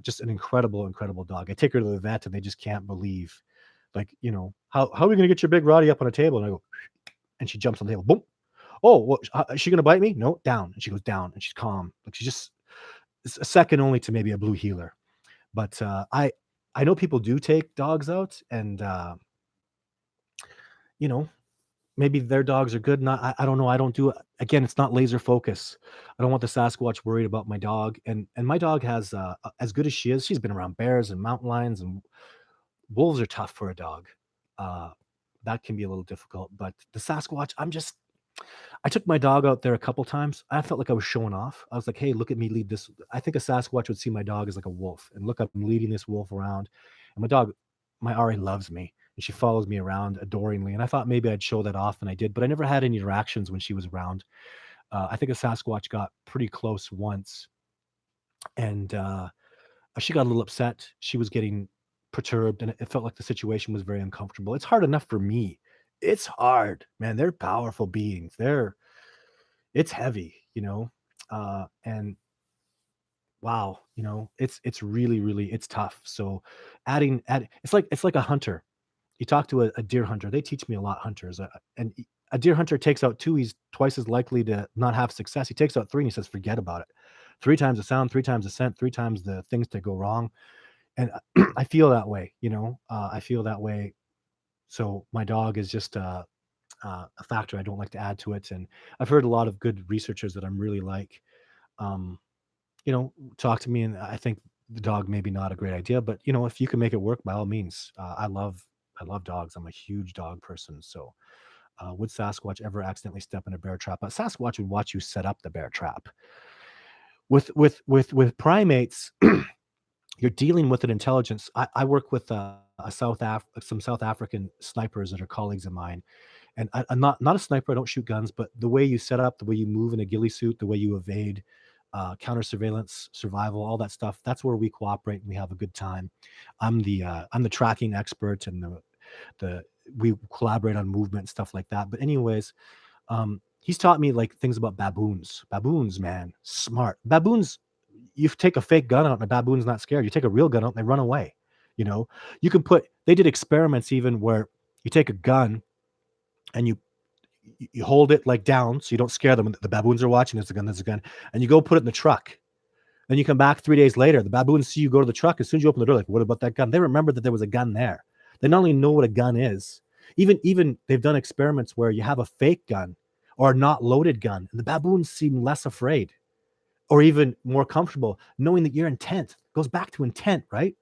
Just an incredible, incredible dog. I take her to the vet and they just can't believe, like, how are we going to get your big Roddy up on a table? And I go, and she jumps on the table. Boom. Oh, well, is she going to bite me? No, down. And she goes down and she's calm. Like she's just it's a second only to maybe a blue heeler. But I know people do take dogs out and, you know, maybe their dogs are good. Not, I don't know. I don't do it. Again, it's not laser focus. I don't want the Sasquatch worried about my dog. And my dog has, as good as she is, she's been around bears and mountain lions, and wolves are tough for a dog. Uh, that can be a little difficult. But the Sasquatch, I took my dog out there a couple times. I felt like I was showing off. I was like, hey, look at me lead this. I think a Sasquatch would see my dog as like a wolf and look up, I'm leading this wolf around. And my Ari loves me and she follows me around adoringly. And I thought maybe I'd show that off, and I did, but I never had any interactions when she was around. I think a Sasquatch got pretty close once, and she got a little upset. She was getting perturbed, and it felt like the situation was very uncomfortable. It's hard enough for me. It's hard, man. They're powerful beings. It's heavy, and wow, it's really, really it's tough. So add it's like a hunter. You talk to a deer hunter, they teach me a lot, hunters, a deer hunter takes out 2, he's twice as likely to not have success. He takes out 3 and he says, "Forget about it." 3 times the sound, 3 times the scent, 3 times the things that go wrong, and I feel that way, I feel that way. So my dog is just a factor I don't like to add to it, and I've heard a lot of good researchers that I'm really like, um, talk to me, and I think the dog maybe not a great idea, but, if you can make it work, by all means. I love dogs. I'm a huge dog person. So, would Sasquatch ever accidentally step in a bear trap? Sasquatch would watch you set up the bear trap. With primates, you're dealing with an intelligence. I work with some South African snipers that are colleagues of mine, and I'm not a sniper. I don't shoot guns, but the way you set up, the way you move in a ghillie suit, the way you evade, counter surveillance, survival, all that stuff. That's where we cooperate and we have a good time. I'm the tracking expert, and the we collaborate on movement and stuff like that. But anyways, he's taught me like things about baboons. Baboons, man, smart baboons. You take a fake gun out and a baboon's not scared. You take a real gun out and they run away. You know, you can put. They did experiments even where you take a gun and you hold it like down so you don't scare them. The baboons are watching. There's a gun. There's a gun, and you go put it in the truck. Then you come back 3 days later. The baboons see you go to the truck. As soon as you open the door, like, what about that gun? They remember that there was a gun there. They not only know what a gun is, even they've done experiments where you have a fake gun or a not loaded gun, and the baboons seem less afraid or even more comfortable knowing that your intent goes back to intent, right?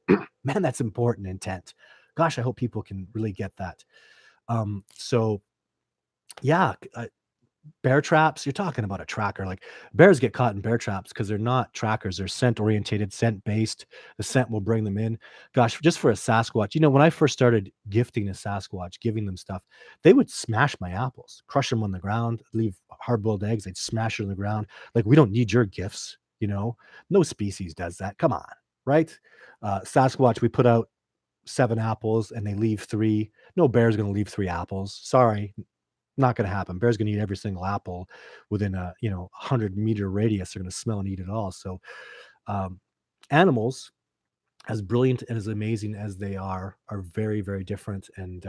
Man, that's important, intent. Gosh, I hope people can really get that. So yeah, bear traps, you're talking about a tracker. Like, bears get caught in bear traps because they're not trackers, they're scent orientated, scent based. The scent will bring them in. Gosh, just for a Sasquatch, when I first started gifting a Sasquatch, giving them stuff, they would smash my apples, crush them on the ground, leave hard-boiled eggs, they'd smash it on the ground. Like, we don't need your gifts. No species does that. Come on, right? Sasquatch, we put out 7 apples and they leave 3. No bear's gonna leave 3 apples. Sorry, not gonna happen. Bear's gonna eat every single apple within a 100-meter radius. They're gonna smell and eat it all. So, um, animals, as brilliant and as amazing as they are very, very different. And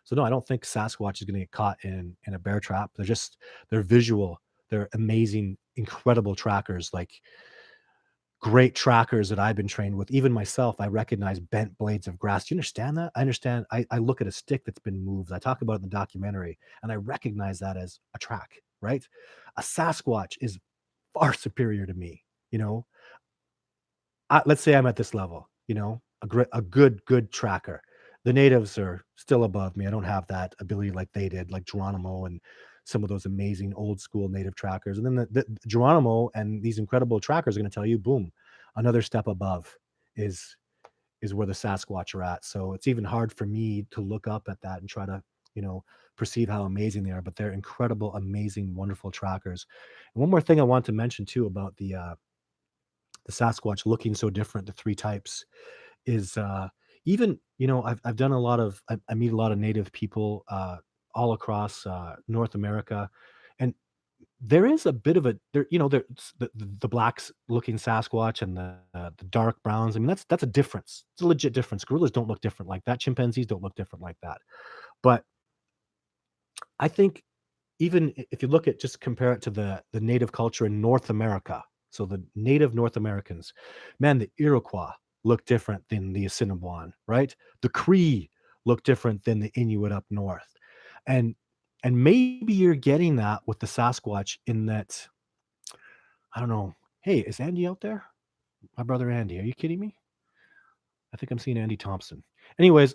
so no, I don't think Sasquatch is gonna get caught in a bear trap. They're visual. They're amazing, incredible trackers. Like, great trackers that I've been trained with. Even myself, I recognize bent blades of grass. Do you understand that? I understand. I look at a stick that's been moved. I talk about it in the documentary, and I recognize that as a track, right? A Sasquatch is far superior to me. You know, let's say I'm at this level. A good tracker. The natives are still above me. I don't have that ability like they did, like Geronimo and some of those amazing old school native trackers. And then the Geronimo and these incredible trackers are going to tell you, boom, another step above is is where the Sasquatch are at. So it's even hard for me to look up at that and try to, you know, perceive how amazing they are. But they're incredible, amazing, wonderful trackers. And one more thing I want to mention too about the Sasquatch looking so different, the 3 types, is even I've done a lot of I meet a lot of native people all across North America, and there is a bit of a there's the blacks looking Sasquatch and the dark browns. I mean, that's a difference. It's a legit difference. Gorillas don't look different like that. Chimpanzees don't look different like that. But I think even if you look at, just compare it to the native culture in North America, so the native North Americans, man, the Iroquois look different than the Assiniboine, right? The Cree look different than the Inuit up north, and maybe you're getting that with the Sasquatch in that, I don't know. Hey, is Andy out there? My brother Andy, are you kidding me? I think I'm seeing Andy Thompson. Anyways,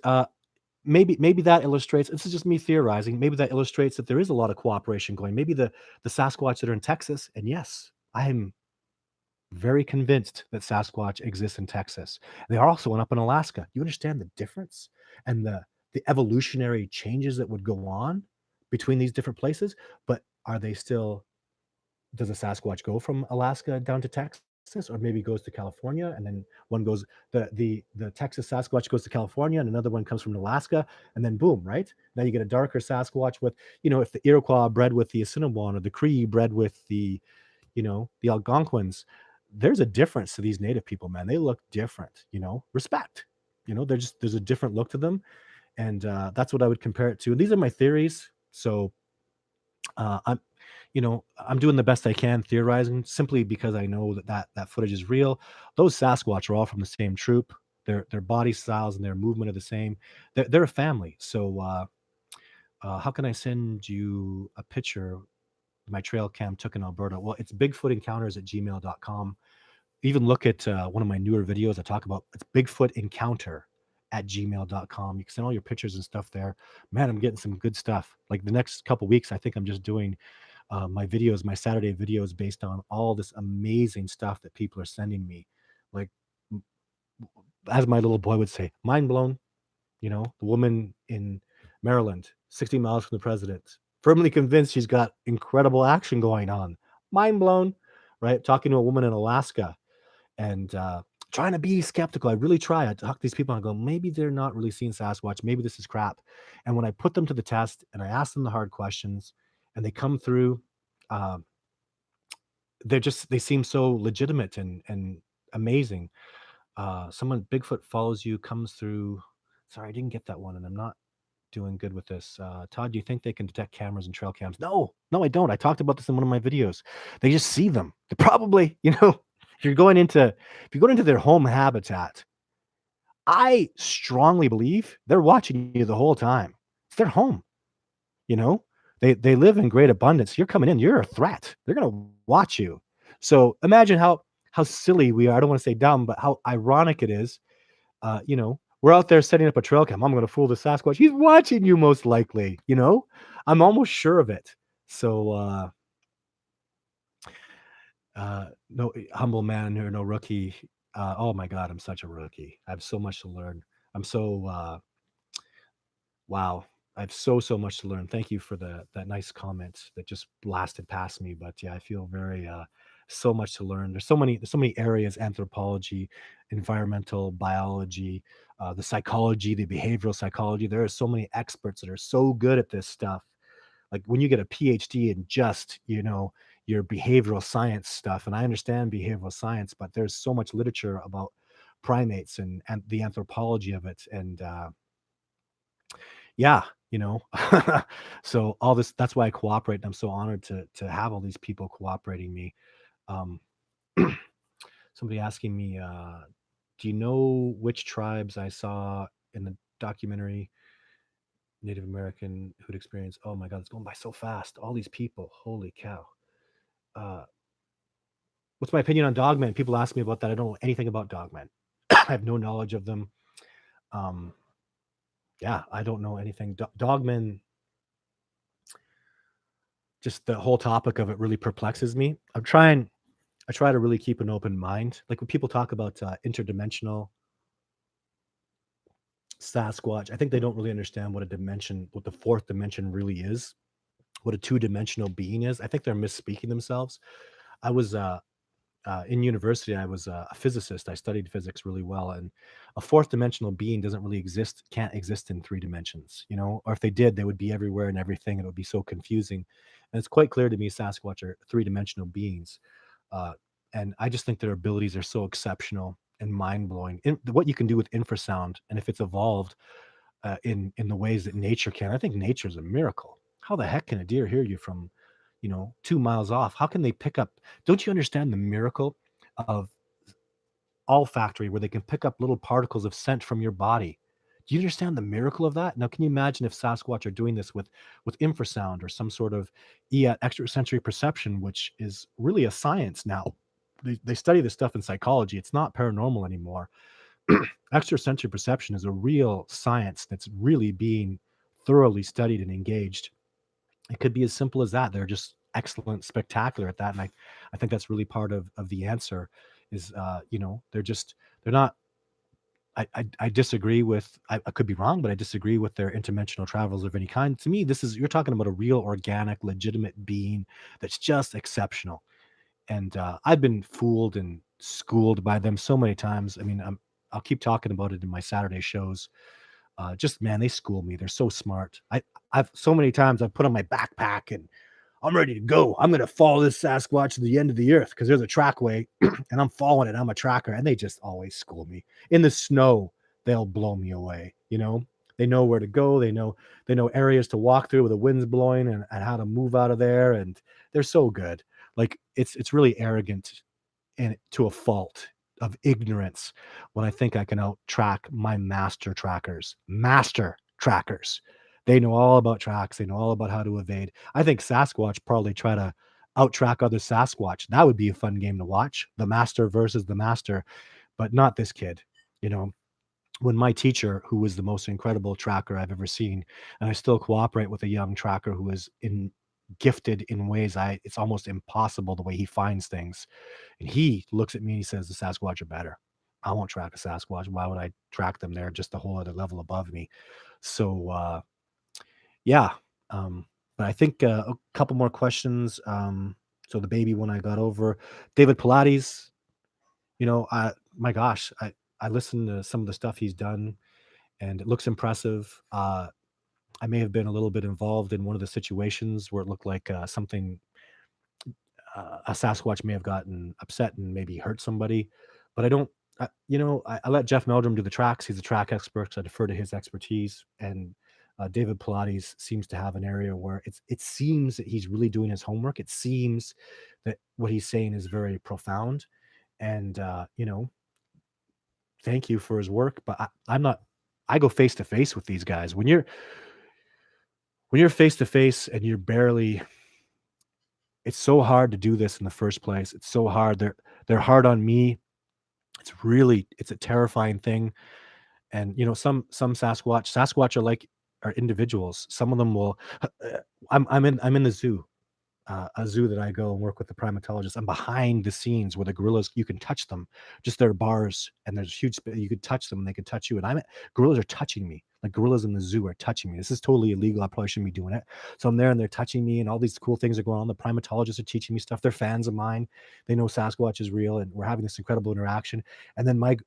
maybe that illustrates, this is just me theorizing, maybe that illustrates that there is a lot of cooperation going. Maybe the Sasquatch that are in Texas, and yes, I'm very convinced that Sasquatch exists in Texas. They are also one up in Alaska. You understand the difference and the evolutionary changes that would go on between these different places? But are they still does a Sasquatch go from Alaska down to Texas? or maybe goes to California, and then one goes the Texas Sasquatch goes to California, and another one comes from Alaska, and then boom, right? Now you get a darker Sasquatch with, if the Iroquois bred with the Assiniboine or the Cree bred with the Algonquins, there's a difference to these native people, man. They look different, respect. There's a different look to them. And that's what I would compare it to. And these are my theories. So I'm I'm doing the best I can theorizing simply because I know that footage is real. Those Sasquatch are all from the same troop. Their body styles and their movement are the same. They're a family. So how can I send you a picture my trail cam took in Alberta? Well, it's bigfootencounters@gmail.com. Even look at one of my newer videos I talk about. It's bigfootencounter@gmail.com. You can send all your pictures and stuff there. Man, I'm getting some good stuff. Like the next couple weeks, I think I'm just doing my videos, my Saturday videos based on all this amazing stuff that people are sending me. Like, as my little boy would say, mind blown. The woman in Maryland, 60 miles from the president, firmly convinced she's got incredible action going on. Mind blown, right? Talking to a woman in Alaska and trying to be skeptical. I really try. I talk to these people and I go, maybe they're not really seeing Sasquatch. Maybe this is crap. And when I put them to the test and I ask them the hard questions and they come through, uh, they seem so legitimate and amazing. Someone Bigfoot follows you, comes through. Sorry, I didn't get that one, and I'm not doing good with this. Todd, do you think they can detect cameras and trail cams? No, no, I don't. I talked about this in one of my videos. They just see them. They probably, if you're going into their home habitat, I strongly believe they're watching you the whole time. It's their home. You know, they live in great abundance. You're coming in, you're a threat. They're gonna watch you. So imagine how silly we are. I don't want to say dumb, but how ironic it is. We're out there setting up a trail cam. I'm gonna fool the Sasquatch. He's watching you most likely, I'm almost sure of it. So no humble man or no rookie. Oh my god, I'm such a rookie. I have so much to learn. I'm so wow. I have so much to learn. Thank you for that nice comment that just blasted past me. But yeah, I feel very so much to learn. There's so many areas: anthropology, environmental biology, the psychology, the behavioral psychology. There are so many experts that are so good at this stuff. Like when you get a PhD in just your behavioral science stuff, and I understand behavioral science, but there's so much literature about primates and the anthropology of it, and yeah, you know. So all this, that's why I cooperate, and I'm so honored to have all these people cooperating me. Um, somebody asking me, do you know which tribes I saw in the documentary Native American Hood Experience? Oh my God, it's going by so fast. All these people, holy cow. Uh, what's my opinion on dogmen? People ask me about that. I don't know anything about dogmen. I have no knowledge of them. Um, yeah, I don't know anything. Dogmen, just the whole topic of it really perplexes me. I try to really keep an open mind. Like when people talk about interdimensional Sasquatch, I think they don't really understand what the fourth dimension really is, what a two-dimensional being is. I think they're misspeaking themselves. I was in university, I was a physicist. I studied physics really well, and a fourth dimensional being doesn't really exist, can't exist in three dimensions, or if they did, they would be everywhere and everything. And it would be so confusing. And it's quite clear to me Sasquatch are three-dimensional beings. Uh, and I just think their abilities are so exceptional and mind blowing. What you can do with infrasound, and if it's evolved in the ways that nature can, I think nature is a miracle. How the heck can a deer hear you from 2 miles off? How can they pick up? Don't you understand the miracle of olfactory, where they can pick up little particles of scent from your body? Do you understand the miracle of that? Now, can you imagine if Sasquatch are doing this with infrasound or some sort of extrasensory perception, which is really a science now? They study this stuff in psychology. It's not paranormal anymore. Extrasensory perception is a real science that's really being thoroughly studied and engaged. It could be as simple as that. They're just excellent, spectacular at that. And I think that's really part of the answer is, they're not, I disagree with, I could be wrong, but I disagree with their interdimensional travels of any kind. To me, you're talking about a real, organic, legitimate being that's just exceptional. And I've been fooled and schooled by them so many times. I mean, I'll keep talking about it in my Saturday shows. Just man, they school me. They're so smart. I've so many times I've put on my backpack and I'm ready to go. I'm gonna follow this Sasquatch to the end of the earth because there's a trackway, and I'm following it. I'm a tracker, and they just always school me. In the snow, they'll blow me away. They know where to go. They know areas to walk through where the wind's blowing and how to move out of there. And they're so good. Like it's really arrogant and to a fault of ignorance when I think I can out track my master trackers. Master trackers. They know all about tracks. They know all about how to evade. I think Sasquatch probably try to out track other Sasquatch. That would be a fun game to watch. The master versus the master, but not this kid. You know, when my teacher, who was the most incredible tracker I've ever seen, and I still cooperate with a young tracker who is in gifted in ways it's almost impossible the way he finds things. And he looks at me and he says, the Sasquatch are better. I won't track a Sasquatch. Why would I track them? They're just a whole other level above me. So yeah. But I think a couple more questions. So the baby one I got over. David Pilates, my gosh, I listened to some of the stuff he's done and it looks impressive. I may have been a little bit involved in one of the situations where it looked like something a Sasquatch may have gotten upset and maybe hurt somebody, but I don't. I let Jeff Meldrum do the tracks. He's a track expert, so I defer to his expertise. And David Pilates seems to have an area where it seems that he's really doing his homework. It seems that what he's saying is very profound, and thank you for his work. But I'm not. I go face to face with these guys. When you're face to face and you're barely, it's so hard to do this in the first place. It's so hard. They're hard on me. It's a terrifying thing. And some Sasquatch are individuals. Some of them will. I'm in the zoo, a zoo that I go and work with the primatologists. I'm behind the scenes where the gorillas, you can touch them, just their bars, and there's huge. You could touch them, and they could touch you. And gorillas are touching me. Like gorillas in the zoo are touching me. This is totally illegal. I probably shouldn't be doing it. So I'm there, and they're touching me, and all these cool things are going on. The primatologists are teaching me stuff. They're fans of mine. They know Sasquatch is real, and we're having this incredible interaction. And then my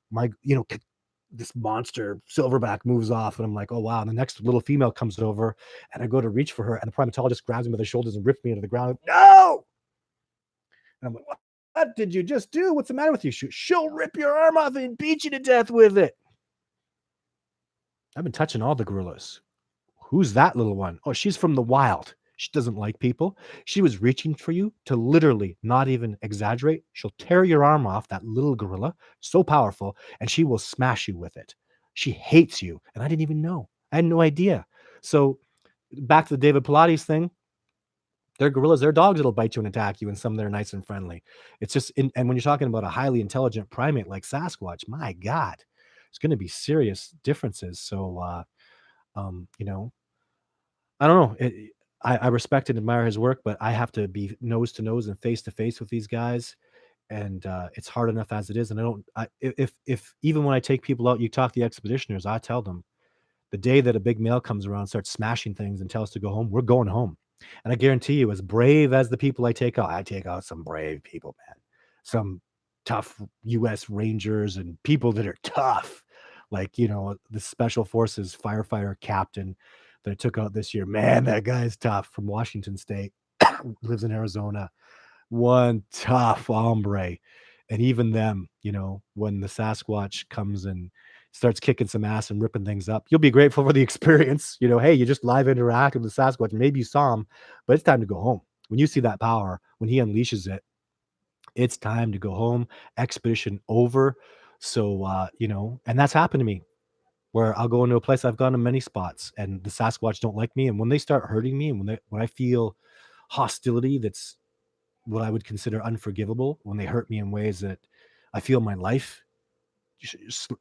this monster silverback moves off, and I'm like, oh wow. And the next little female comes over, and I go to reach for her, and the primatologist grabs me by the shoulders and rips me into the ground. No! And I'm like, what did you just do? What's the matter with you? She'll rip your arm off and beat you to death with it. I've been touching all the gorillas. Who's that little one? Oh, she's from the wild. She doesn't like people. She was reaching for you to literally, not even exaggerate. She'll tear your arm off, that little gorilla, so powerful, and she will smash you with it. She hates you. And I didn't even know. I had no idea. So back to the David Pilates thing. They're gorillas, they're dogs that'll bite you and attack you, and some that are nice and friendly. It's just, and when you're talking about a highly intelligent primate like Sasquatch, my God, it's going to be serious differences. So, you know, I don't know. I respect and admire his work, but I have to be nose to nose and face to face with these guys, and it's hard enough as it is. And I don't. If even when I take people out, you talk to the expeditioners, I tell them the day that a big male comes around, starts smashing things, and tells us to go home, we're going home. And I guarantee you, as brave as the people I take out some brave people, man, some tough U.S. Rangers and people that are tough, like the Special Forces firefighter captain that I took out this year. Man, that guy's tough, from Washington State, lives in Arizona. One tough hombre. And even them, when the Sasquatch comes and starts kicking some ass and ripping things up, you'll be grateful for the experience. Hey, you just live interacted with the Sasquatch. Maybe you saw him, but it's time to go home. When you see that power, when he unleashes it, it's time to go home. Expedition over. So, and that's happened to me, where I'll go into a place. I've gone to many spots, and the Sasquatch don't like me. And when they start hurting me, and when I feel hostility that's what I would consider unforgivable, when they hurt me in ways that I feel my life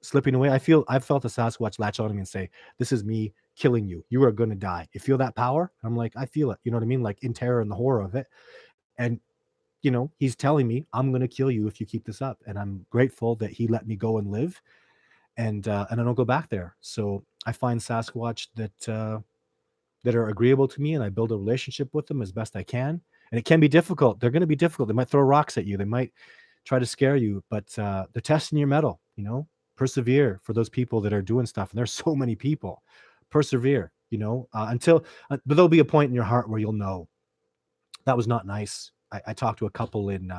slipping away, I've felt a Sasquatch latch on me and say, "This is me killing you. You are going to die." You feel that power? I'm like, I feel it. You know what I mean? Like in terror and the horror of it. And he's telling me, I'm going to kill you if you keep this up. And I'm grateful that he let me go and live, and I don't go back there. So I find Sasquatch that are agreeable to me, and I build a relationship with them as best I can. And it can be difficult. They're going to be difficult. They might throw rocks at you. They might try to scare you, but they're testing your mettle. Persevere for those people that are doing stuff, and there's so many people. Persevere, but there'll be a point in your heart where you'll know that was not nice. I talked to a couple in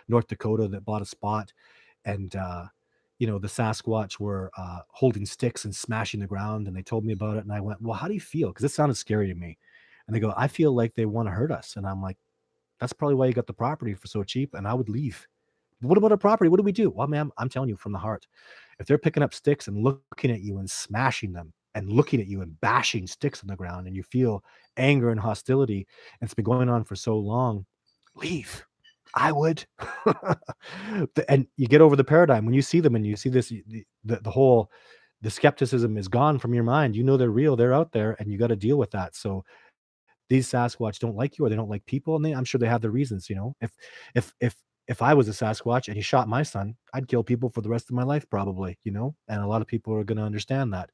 North Dakota that bought a spot, and the Sasquatch were holding sticks and smashing the ground, and they told me about it, and I went, "Well, how do you feel?" Because it sounded scary to me. And they go, "I feel like they want to hurt us," and I'm like, "That's probably why you got the property for so cheap." And I would leave. What about our property? What do we do? Well, ma'am, I'm telling you from the heart. If they're picking up sticks and looking at you and smashing them and looking at you and bashing sticks on the ground, and you feel anger and hostility, and it's been going on for so long, leave. I would. And you get over the paradigm when you see them and you see this, the whole, the skepticism is gone from your mind. They're real, they're out there, and you got to deal with that. So these Sasquatch don't like you, or they don't like people, and I'm sure they have their reasons. If I was a Sasquatch and he shot my son, I'd kill people for the rest of my life, probably. And a lot of people are going to understand that.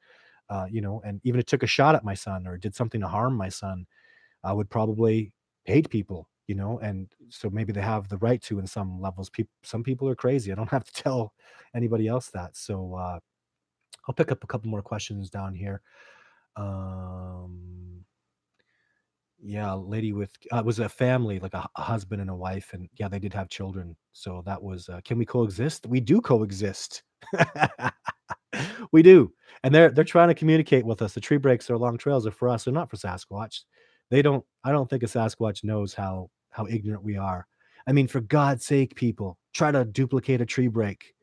And even if it took a shot at my son or did something to harm my son, I would probably hate people. And so maybe they have the right to in some levels. Some people are crazy. I don't have to tell anybody else that. So I'll pick up a couple more questions down here. Yeah, a lady with it was a family, like a husband and a wife, and yeah, they did have children. So that was, can we coexist? We do coexist. We do. And they're trying to communicate with us. The tree breaks are long trails are for us. They're not for Sasquatch. I don't think a Sasquatch knows how ignorant we are. I mean, for God's sake, people, try to duplicate a tree break.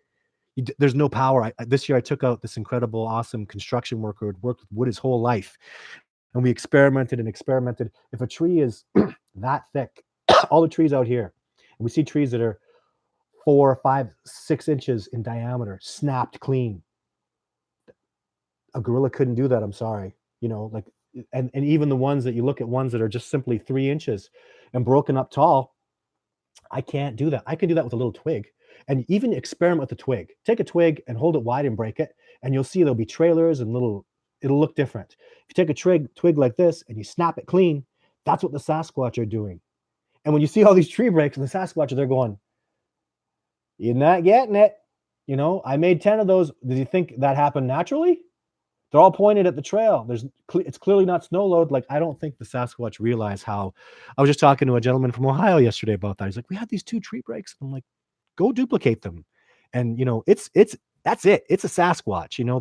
There's no power. This year I took out this incredible, awesome construction worker who had worked with wood his whole life. And we experimented and experimented. If a tree is that thick, all the trees out here, and we see trees that are 4, 5, 6 inches in diameter, snapped clean. A gorilla couldn't do that. I'm sorry. And even the ones that you look at, ones that are just simply 3 inches and broken up tall, I can't do that. I can do that with a little twig. And even experiment with the twig. Take a twig and hold it wide and break it, and you'll see there'll be trailers and it'll look different. If you take a twig like this and you snap it clean, that's what the Sasquatch are doing. And when you see all these tree breaks and the Sasquatch, they're going, "You're not getting it." I made 10 of those. Did you think that happened naturally? They're all pointed at the trail. It's clearly not snow load. Like, I don't think the Sasquatch realize how. I was just talking to a gentleman from Ohio yesterday about that. He's like, "We had these 2 tree breaks." I'm like, "Go duplicate them." And that's it. It's a Sasquatch.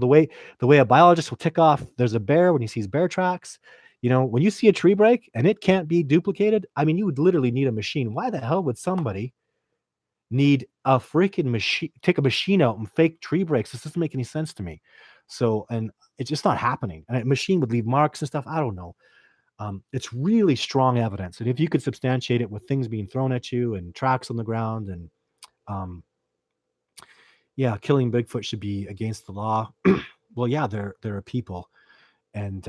The way a biologist will tick off there's a bear when he sees bear tracks. When you see a tree break and it can't be duplicated, I mean, you would literally need a machine. Why the hell would somebody need a freaking machine, take a machine out and fake tree breaks? This doesn't make any sense to me. So, and it's just not happening. And a machine would leave marks and stuff. I don't know. It's really strong evidence. And if you could substantiate it with things being thrown at you and tracks on the ground, and yeah, killing Bigfoot should be against the law. Well, yeah, there are people, and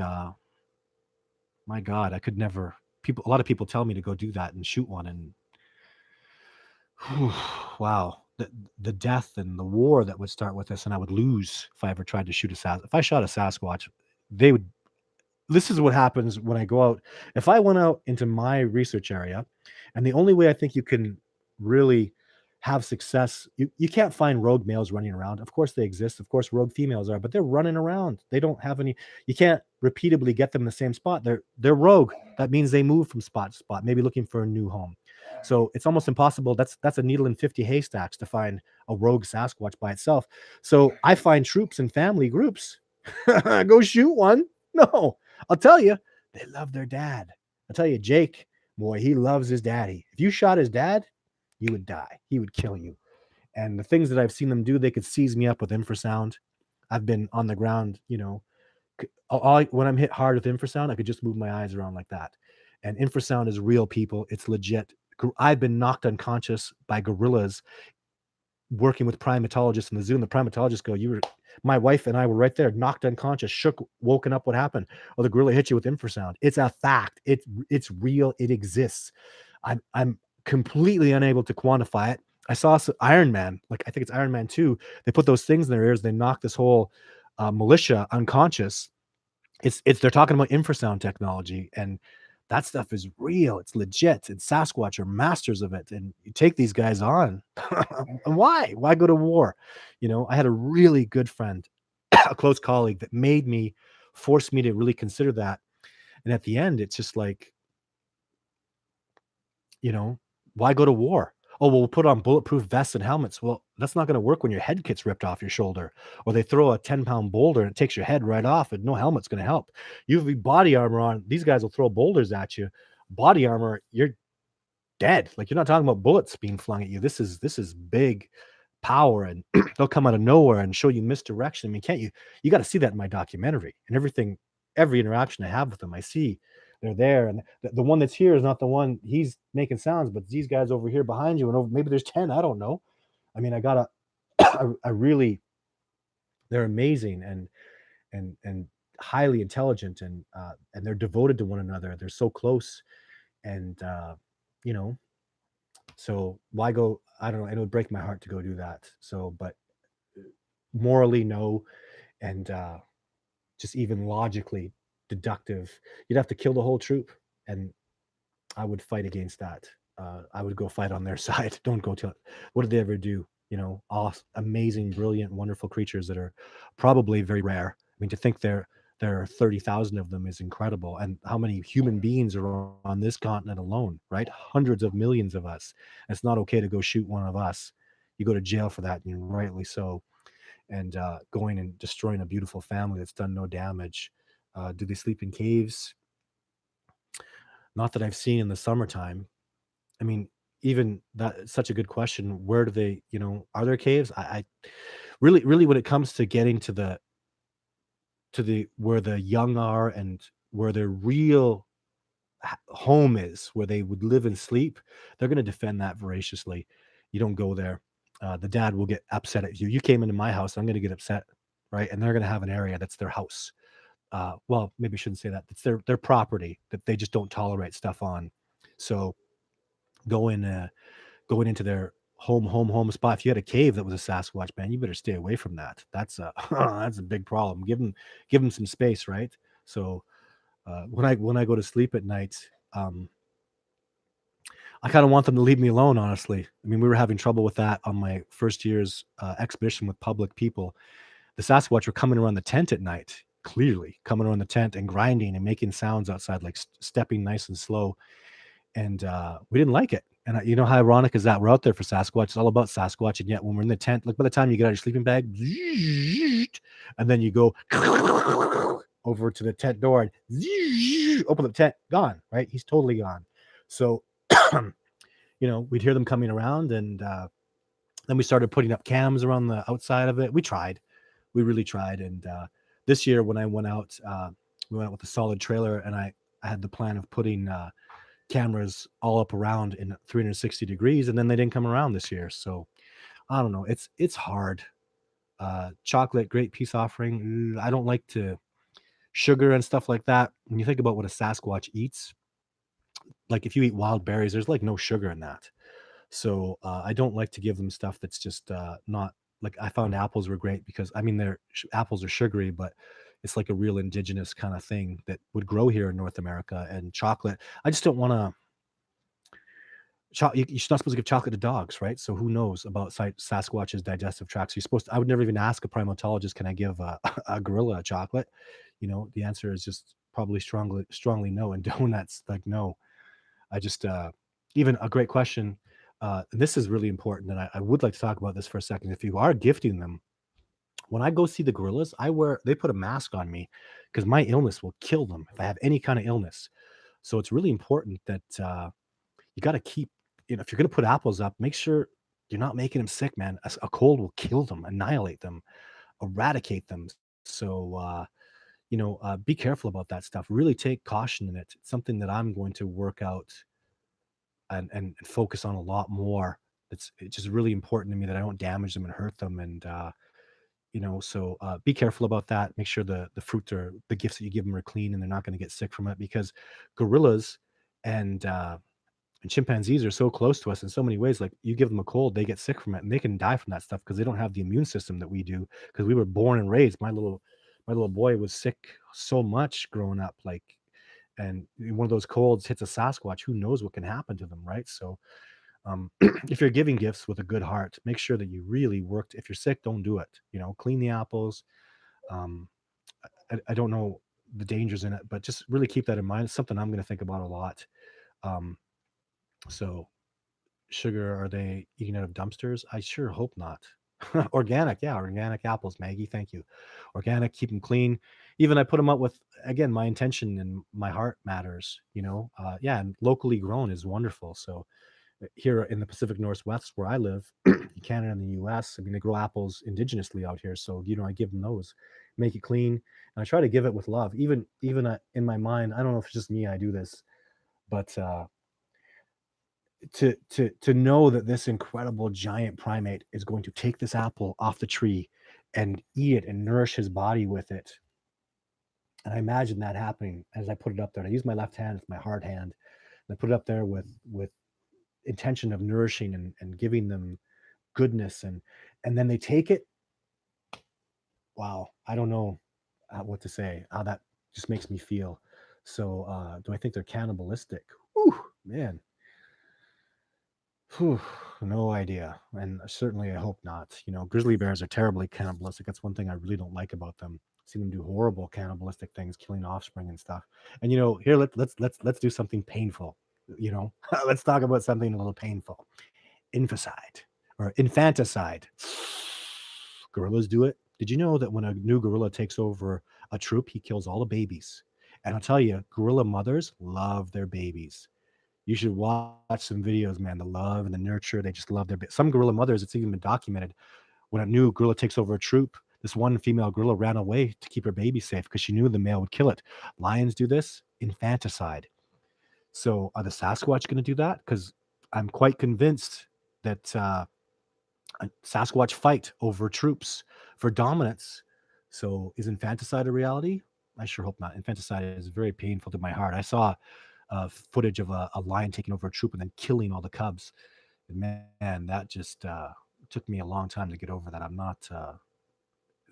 my God, I could never. A lot of people tell me to go do that and shoot one, and wow, the death and the war that would start with this, and I would lose if I ever tried to shoot if I shot a Sasquatch, they would. This is what happens when I go out. If I went out into my research area, and the only way I think you can really have success, you can't find rogue males running around. Of course they exist. Of course rogue females are, but they're running around. They don't have any. You can't repeatedly get them in the same spot. They're rogue. That means they move from spot to spot, maybe looking for a new home. So it's almost impossible. That's a needle in 50 haystacks to find a rogue Sasquatch by itself. So I find troops and family groups. Go shoot one. No, I'll tell you, they love their dad. I'll tell you, Jake, boy, he loves his daddy. If you shot his dad, you would die. He would kill you. And the things that I've seen them do, they could seize me up with infrasound. I've been on the ground, when I'm hit hard with infrasound, I could just move my eyes around like that. And infrasound is real, people. It's legit. I've been knocked unconscious by gorillas working with primatologists in the zoo, and the primatologists go, my wife and I were right there, knocked unconscious, shook, woken up. What happened? Oh, the gorilla hit you with infrasound. It's a fact. It's real. It exists. I'm completely unable to quantify it. I saw Iron Man, like I think it's Iron Man 2. They put those things in their ears. They knock this whole militia unconscious. They're talking about infrasound technology, and that stuff is real. It's legit. And Sasquatch are masters of it. And you take these guys on. And why? Why go to war? I had a really good friend, a close colleague that forced me to really consider that. And at the end, it's just like, you know, why go to war? Oh, well, we'll put on bulletproof vests and helmets. Well, that's not going to work when your head gets ripped off your shoulder, or they throw a 10-pound boulder and it takes your head right off, and no helmet's going to help. You have body armor on. These guys will throw boulders at you. Body armor, you're dead. Like, you're not talking about bullets being flung at you. This is big power, and they'll come out of nowhere and show you misdirection. I mean, can't you got to see that in my documentary, and every interaction I have with them, I see they're there, and the one that's here is not the one he's making sounds, but these guys over here behind you, and over, maybe there's 10, I don't know. I mean, I gotta I really, they're amazing, and highly intelligent, and they're devoted to one another. They're so close, and you know so why go? I don't know, it would break my heart to go do that. So, but morally, no. And just even logically deductive, you'd have to kill the whole troop, and I would fight against that. I would go fight on their side. Don't go to What did they ever do? Amazing, brilliant, wonderful creatures that are probably very rare. I mean, to think there are 30,000 of them is incredible. And how many human beings are on this continent alone, right? Hundreds of millions of us. And it's not okay to go shoot one of us. You go to jail for that, and rightly so. And going and destroying a beautiful family that's done no damage. Do they sleep in caves? Not that I've seen in the summertime. I mean, even that, such a good question. Where do they, are there caves? I really, really, when it comes to getting to the where the young are, and where their real home is, where they would live and sleep, they're going to defend that voraciously. You don't go there. The dad will get upset at you. You came into my house, I'm going to get upset, right? And they're going to have an area that's their house. Well, maybe I shouldn't say that. It's their property that they just don't tolerate stuff on. So going going into their home spot. If you had a cave that was a Sasquatch, man, you better stay away from that. That's a that's a big problem. Give them some space, right? So when I go to sleep at night, um, I kind of want them to leave me alone. Honestly, I mean, we were having trouble with that on my first year's expedition with public people. The Sasquatch were coming around the tent at night, clearly coming around the tent and grinding and making sounds outside, like stepping nice and slow. And we didn't like it. And how ironic is that? We're out there for Sasquatch. It's all about Sasquatch, and yet when we're in the tent, like by the time you get out of your sleeping bag, and then you go over to the tent door and open the tent, gone. Right? He's totally gone. So, we'd hear them coming around, and then we started putting up cams around the outside of it. We really tried. And this year when I went out, we went out with a solid trailer, and I had the plan of putting cameras all up around in 360 degrees, and then they didn't come around this year. So I don't know. It's hard. Chocolate, great peace offering. I don't like to sugar and stuff like that. When you think about what a Sasquatch eats, like if you eat wild berries, there's like no sugar in that. So I don't like to give them stuff that's just not like. I found apples were great because I mean apples are sugary, but it's like a real indigenous kind of thing that would grow here in North America. And chocolate, I just don't want to. You're not supposed to give chocolate to dogs, right? So who knows about Sasquatch's digestive tract? So you're supposed to. I would never even ask a primatologist, can I give a gorilla a chocolate? The answer is just probably strongly no. And doing that's like no. I just even a great question. And this is really important, and I would like to talk about this for a second. If you are gifting them, when I go see the gorillas, they put a mask on me because my illness will kill them if I have any kind of illness. So it's really important that you got to keep, if you're going to put apples up, make sure you're not making them sick, man. A cold will kill them, annihilate them, eradicate them. So, be careful about that stuff. Really take caution in it. It's something that I'm going to work out and focus on a lot more. It's just really important to me that I don't damage them and hurt them. And, so be careful about that. Make sure the fruit or the gifts that you give them are clean and they're not going to get sick from it, because gorillas and chimpanzees are so close to us in so many ways. Like, you give them a cold, they get sick from it, and they can die from that stuff because they don't have the immune system that we do, because we were born and raised. My little boy was sick so much growing up. Like, and one of those colds hits a Sasquatch, who knows what can happen to them, right? So if you're giving gifts with a good heart, make sure that you really worked. If you're sick, don't do it. Clean the apples. Um, I don't know the dangers in it, but just really keep that in mind. It's something I'm going to think about a lot. Um, so sugar, are they eating out of dumpsters? I sure hope not. Organic, yeah, organic apples, Maggie. Thank you. Organic, keep them clean. Even I put them up with, again, my intention and my heart matters. Yeah, and locally grown is wonderful. So here in the Pacific Northwest where I live, in Canada and the US, I mean, they grow apples indigenously out here. So, I give them those, make it clean. And I try to give it with love. Even in my mind, I don't know if it's just me, I do this, but to know that this incredible giant primate is going to take this apple off the tree and eat it and nourish his body with it. And I imagine that happening as I put it up there. And I use my left hand, it's my hard hand, and I put it up there with intention of nourishing and giving them goodness, and then they take it. Wow, I don't know what to say, how that just makes me feel. So do I think they're cannibalistic? Whew, man. Whew, no idea, and certainly I hope not. Grizzly bears are terribly cannibalistic. That's one thing I really don't like about them. I've seen them do horrible cannibalistic things, killing offspring and stuff. And here, let's do something painful. Let's talk about something a little painful. Inficide or infanticide. Gorillas do it. Did you know that when a new gorilla takes over a troop, he kills all the babies? And I'll tell you, gorilla mothers love their babies. You should watch some videos, man. The love and the nurture, they just love their some gorilla mothers, it's even been documented. When a new gorilla takes over a troop, this one female gorilla ran away to keep her baby safe because she knew the male would kill it. Lions do this, infanticide. So are the Sasquatch going to do that? Because I'm quite convinced that Sasquatch fight over troops for dominance. So is infanticide a reality? I sure hope not. Infanticide is very painful to my heart. I saw footage of a lion taking over a troop and then killing all the cubs. And man, that just took me a long time to get over that. I'm not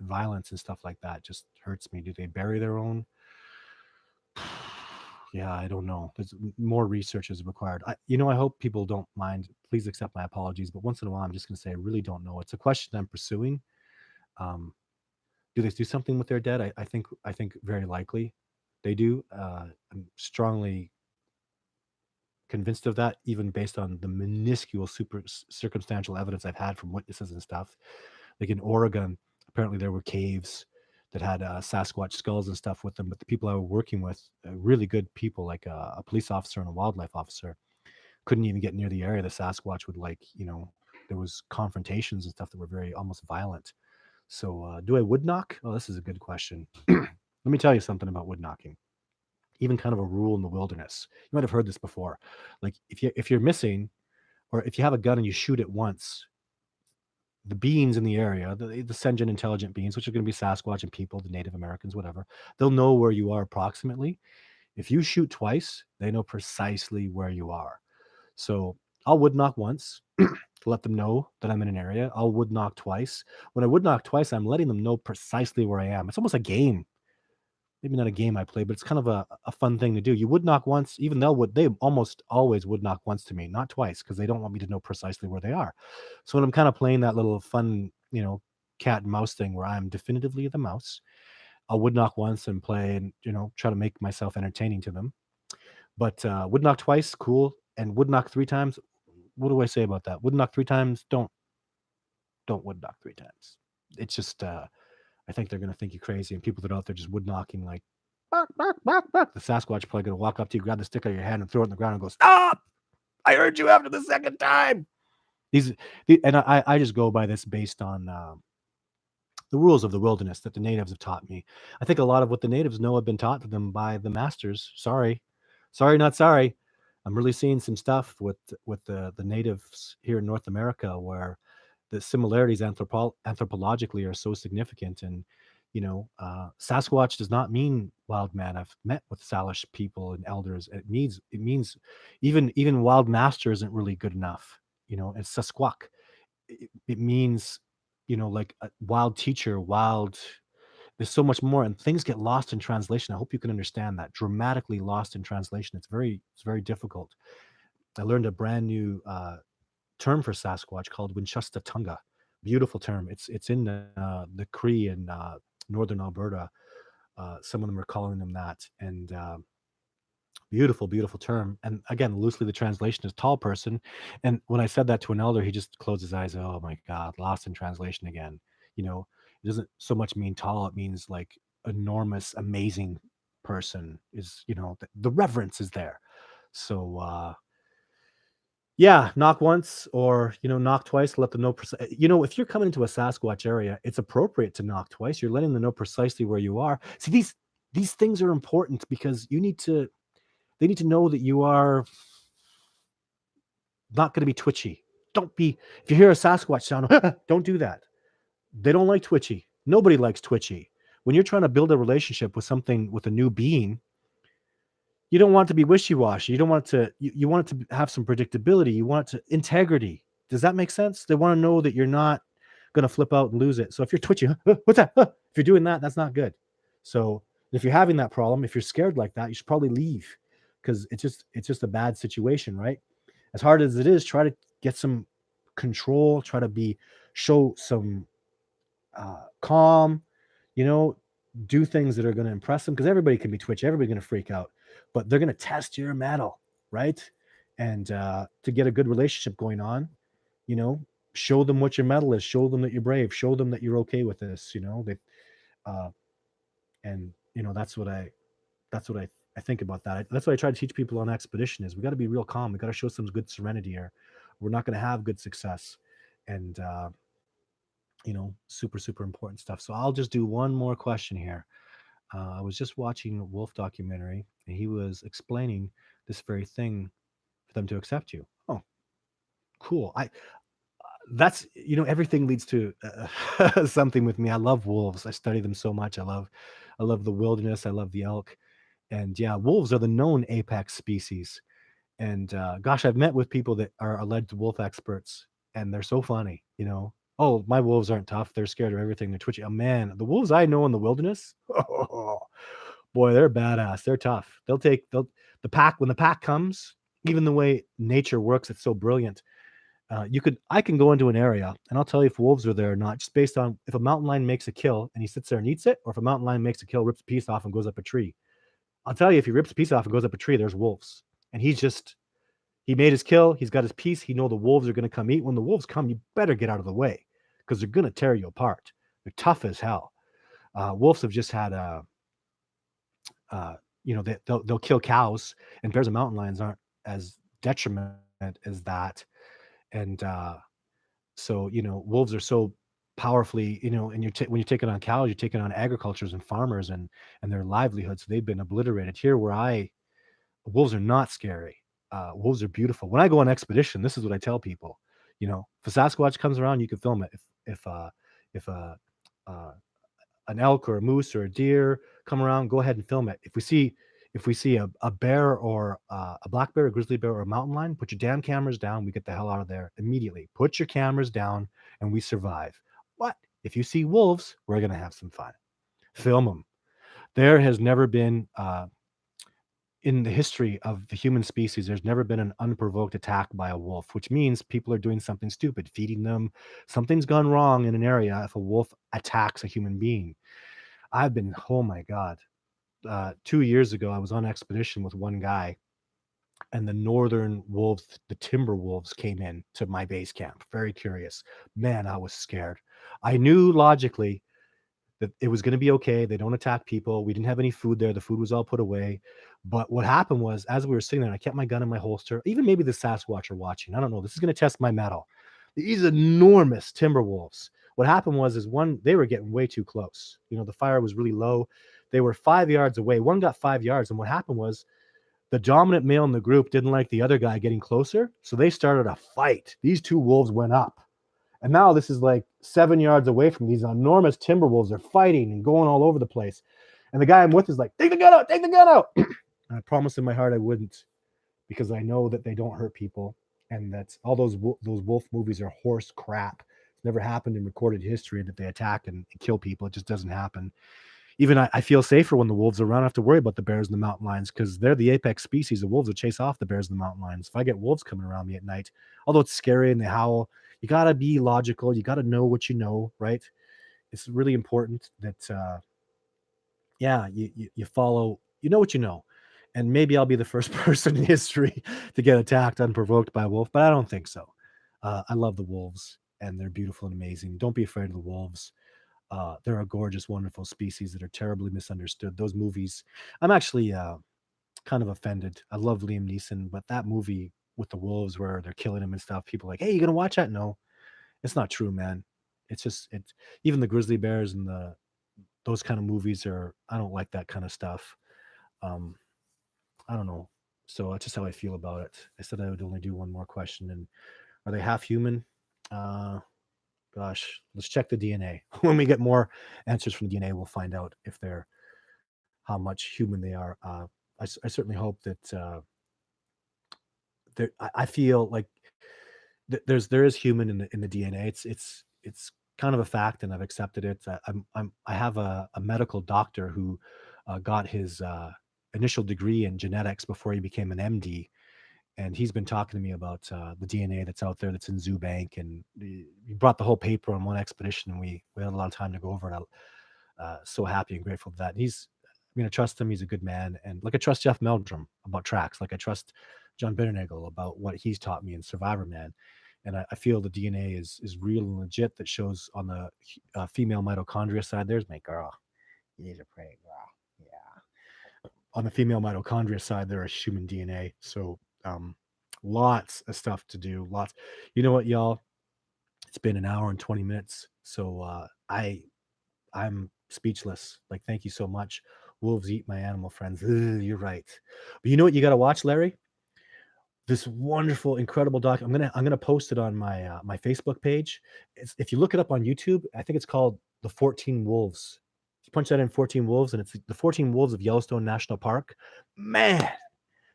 violence and stuff like that just hurts me. Do they bury their own? Yeah, I don't know. There's more research is required. I hope people don't mind. Please accept my apologies, but once in a while, I'm just going to say I really don't know. It's a question I'm pursuing. Um, do they do something with their dead? I think very likely they do. I'm strongly convinced of that, even based on the minuscule circumstantial evidence I've had from witnesses and stuff. Like in Oregon, apparently there were caves that had Sasquatch skulls and stuff with them. But the people I was working with, really good people, like a police officer and a wildlife officer, couldn't even get near the area. The Sasquatch would there was confrontations and stuff that were very almost violent. So do I wood knock? Oh, this is a good question. Let me tell you something about wood knocking. Even kind of a rule in the wilderness. You might have heard this before. Like if you're missing, or if you have a gun and you shoot it once, the beings in the area, the sentient intelligent beings, which are going to be Sasquatch and people, the Native Americans, whatever, they'll know where you are approximately. If you shoot twice, they know precisely where you are. So I'll wood knock once to let them know that I'm in an area. I'll wood knock twice. When I wood knock twice, I'm letting them know precisely where I am. It's almost a game. Maybe not a game I play, but it's kind of a fun thing to do. You would knock once, even they almost always would knock once to me, not twice, because they don't want me to know precisely where they are. So when I'm kind of playing that little fun, cat and mouse thing where I'm definitively the mouse, I'll would knock once and play and try to make myself entertaining to them. But would knock twice, cool, and would knock three times. What do I say about that? Would knock three times, don't would knock three times. It's just I think they're going to think you crazy, and people that are out there just wood knocking like, bark, bark, bark, bark. The Sasquatch probably going to walk up to you, grab the stick out of your hand, and throw it on the ground and go, "Stop! I heard you after the second time." And I just go by this based on the rules of the wilderness that the natives have taught me. I think a lot of what the natives know have been taught to them by the masters. Sorry, not sorry. I'm really seeing some stuff with the natives here in North America where the similarities anthropologically are so significant. And Sasquatch does not mean wild man. I've met with Salish people and elders. It means even wild master isn't really good enough. It's Sasquatch. It means like a wild teacher, wild. There's so much more, and things get lost in translation. I hope you can understand that. Dramatically lost in translation. It's very difficult. I learned a brand new term for Sasquatch called Winchester-Tunga. Beautiful term. It's in the Cree in northern Alberta. Some of them are calling them that, and beautiful, beautiful term. And again, loosely the translation is tall person. And when I said that to an elder, he just closed his eyes. Oh my God, lost in translation again. You know, it doesn't so much mean tall. It means like enormous, amazing person is, the reverence is there. So, yeah, knock once or, knock twice, let them know. If you're coming into a Sasquatch area, it's appropriate to knock twice. You're letting them know precisely where you are. See, these things are important because they need to know that you are not going to be twitchy. Don't be, if you hear a Sasquatch sound, don't do that. They don't like twitchy. Nobody likes twitchy. When you're trying to build a relationship with something, with a new being, you don't want it to be wishy-washy. You don't want it to, you want it to have some predictability. You want it to integrity. Does that make sense? They want to know that you're not going to flip out and lose it. So if you're twitchy, what's that? If you're doing that, that's not good. So if you're having that problem, if you're scared like that, you should probably leave because it's just a bad situation, right? As hard as it is, try to get some control, try to show some calm, you know, do things that are going to impress them because everybody can be twitchy, everybody's going to freak out, but they're going to test your metal, right? And to get a good relationship going on, you know, show them what your metal is, show them that you're brave, show them that you're okay with this, uh, and that's what I think about that. That's what I try to teach people on expedition is we got to be real calm. We got to show some good serenity here. We're not going to have good success, and super super important stuff. So I'll just do one more question here. I was just watching a wolf documentary, and he was explaining this very thing for them to accept you. Oh, cool. That's everything leads to something with me. I love wolves. I study them so much. I love the wilderness. I love the elk, and yeah, wolves are the known apex species. And gosh, I've met with people that are alleged wolf experts, and they're so funny. Oh, my wolves aren't tough. They're scared of everything. They're twitchy. Oh man, the wolves I know in the wilderness, oh, boy, they're badass. They're tough. The pack when the pack comes. Even the way nature works, it's so brilliant. I can go into an area and I'll tell you if wolves are there or not, just based on if a mountain lion makes a kill and he sits there and eats it, or if a mountain lion makes a kill, rips a piece off and goes up a tree. I'll tell you if he rips a piece off and goes up a tree, there's wolves. And he made his kill. He's got his piece. He know the wolves are going to come eat. When the wolves come, you better get out of the way because they're going to tear you apart. They're tough as hell. Wolves have just had they'll kill cows, and bears and mountain lions aren't as detriment as that. And so wolves are so powerfully, and when you're taking on cows, you're taking on agricultures and farmers and their livelihoods. They've been obliterated. Here where wolves are not scary. Wolves are beautiful. When I go on expedition, this is what I tell people. If a Sasquatch comes around, you can film it. If uh, an elk or a moose or a deer come around, go ahead and film it. If we see a bear or a black bear, a grizzly bear, or a mountain lion, put your damn cameras down. We get the hell out of there immediately. Put your cameras down, and we survive. But if you see wolves, we're gonna have some fun. Film them. There has never been in the history of the human species, there's never been an unprovoked attack by a wolf, which means people are doing something stupid, feeding them. Something's gone wrong in an area if a wolf attacks a human being. Oh my God. 2 years ago, I was on expedition with one guy, and the northern wolves, the timber wolves, came in to my base camp. Very curious. Man, I was scared. I knew logically that it was going to be okay. They don't attack people. We didn't have any food there. The food was all put away. But what happened was, as we were sitting there, I kept my gun in my holster. Even maybe the Sasquatch are watching. I don't know. This is going to test my mettle. These enormous timber wolves. What happened was, they were getting way too close. The fire was really low. They were 5 yards away. One got 5 yards. And what happened was, the dominant male in the group didn't like the other guy getting closer. So they started a fight. These two wolves went up. And now this is like 7 yards away from these enormous timber wolves. They're fighting and going all over the place. And the guy I'm with is like, take the gun out, take the gun out. And I promised in my heart I wouldn't, because I know that they don't hurt people, and that all those wolf movies are horse crap. never happened in recorded history that they attack and kill people. It just doesn't happen. Even I feel safer when the wolves are around. I don't have to worry about the bears and the mountain lions because they're the apex species. The wolves will chase off the bears and the mountain lions. If I get wolves coming around me at night, although it's scary and they howl, you got to be logical. You got to know what you know, right? It's really important that yeah, you follow, you know what you know. And maybe I'll be the first person in history to get attacked unprovoked by a wolf, but I don't think so. I love the wolves and they're beautiful and amazing. Don't be afraid of the wolves. They're a gorgeous, wonderful species that are terribly misunderstood. Those movies, I'm actually kind of offended. I love Liam Neeson, but that movie with the wolves where they're killing him and stuff, people are like, hey, you gonna watch that? No, it's not true, man. It's just it's even the grizzly bears and the those kind of movies are I don't like that kind of stuff. Um, I don't know. So that's just how I feel about it. I said I would only do one more question. And are they half human? Uh, gosh, let's check the DNA. When we get more answers from the DNA, we'll find out if they're how much human they are. I certainly hope that I feel like there is human in the DNA. It's kind of a fact, and I've accepted it. I have a medical doctor who got his initial degree in genetics before he became an MD, and he's been talking to me about the DNA that's out there that's in Zoo Bank, and he brought the whole paper on one expedition, and we had a lot of time to go over it. So happy and grateful for that. And I mean, I trust him. He's a good man, and like I trust Jeff Meldrum about tracks, like I trust John Bitternagel about what he's taught me in Survivor Man, and I feel the DNA is real and legit. That shows on the female mitochondria side. There's my girl. He's a pretty girl. Yeah. On the female mitochondria side, there is human DNA. So lots of stuff to do. Lots. You know what, y'all? It's been an hour and 20 minutes. So I'm speechless. Like, thank you so much. Wolves eat my animal friends. Ugh, you're right. But you know what you got to watch, Larry? This wonderful, incredible doc. I'm gonna post it on my my Facebook page. If you look it up on YouTube, I think it's called the 14 Wolves. You punch that in 14 Wolves, and it's the 14 Wolves of Yellowstone National Park. Man,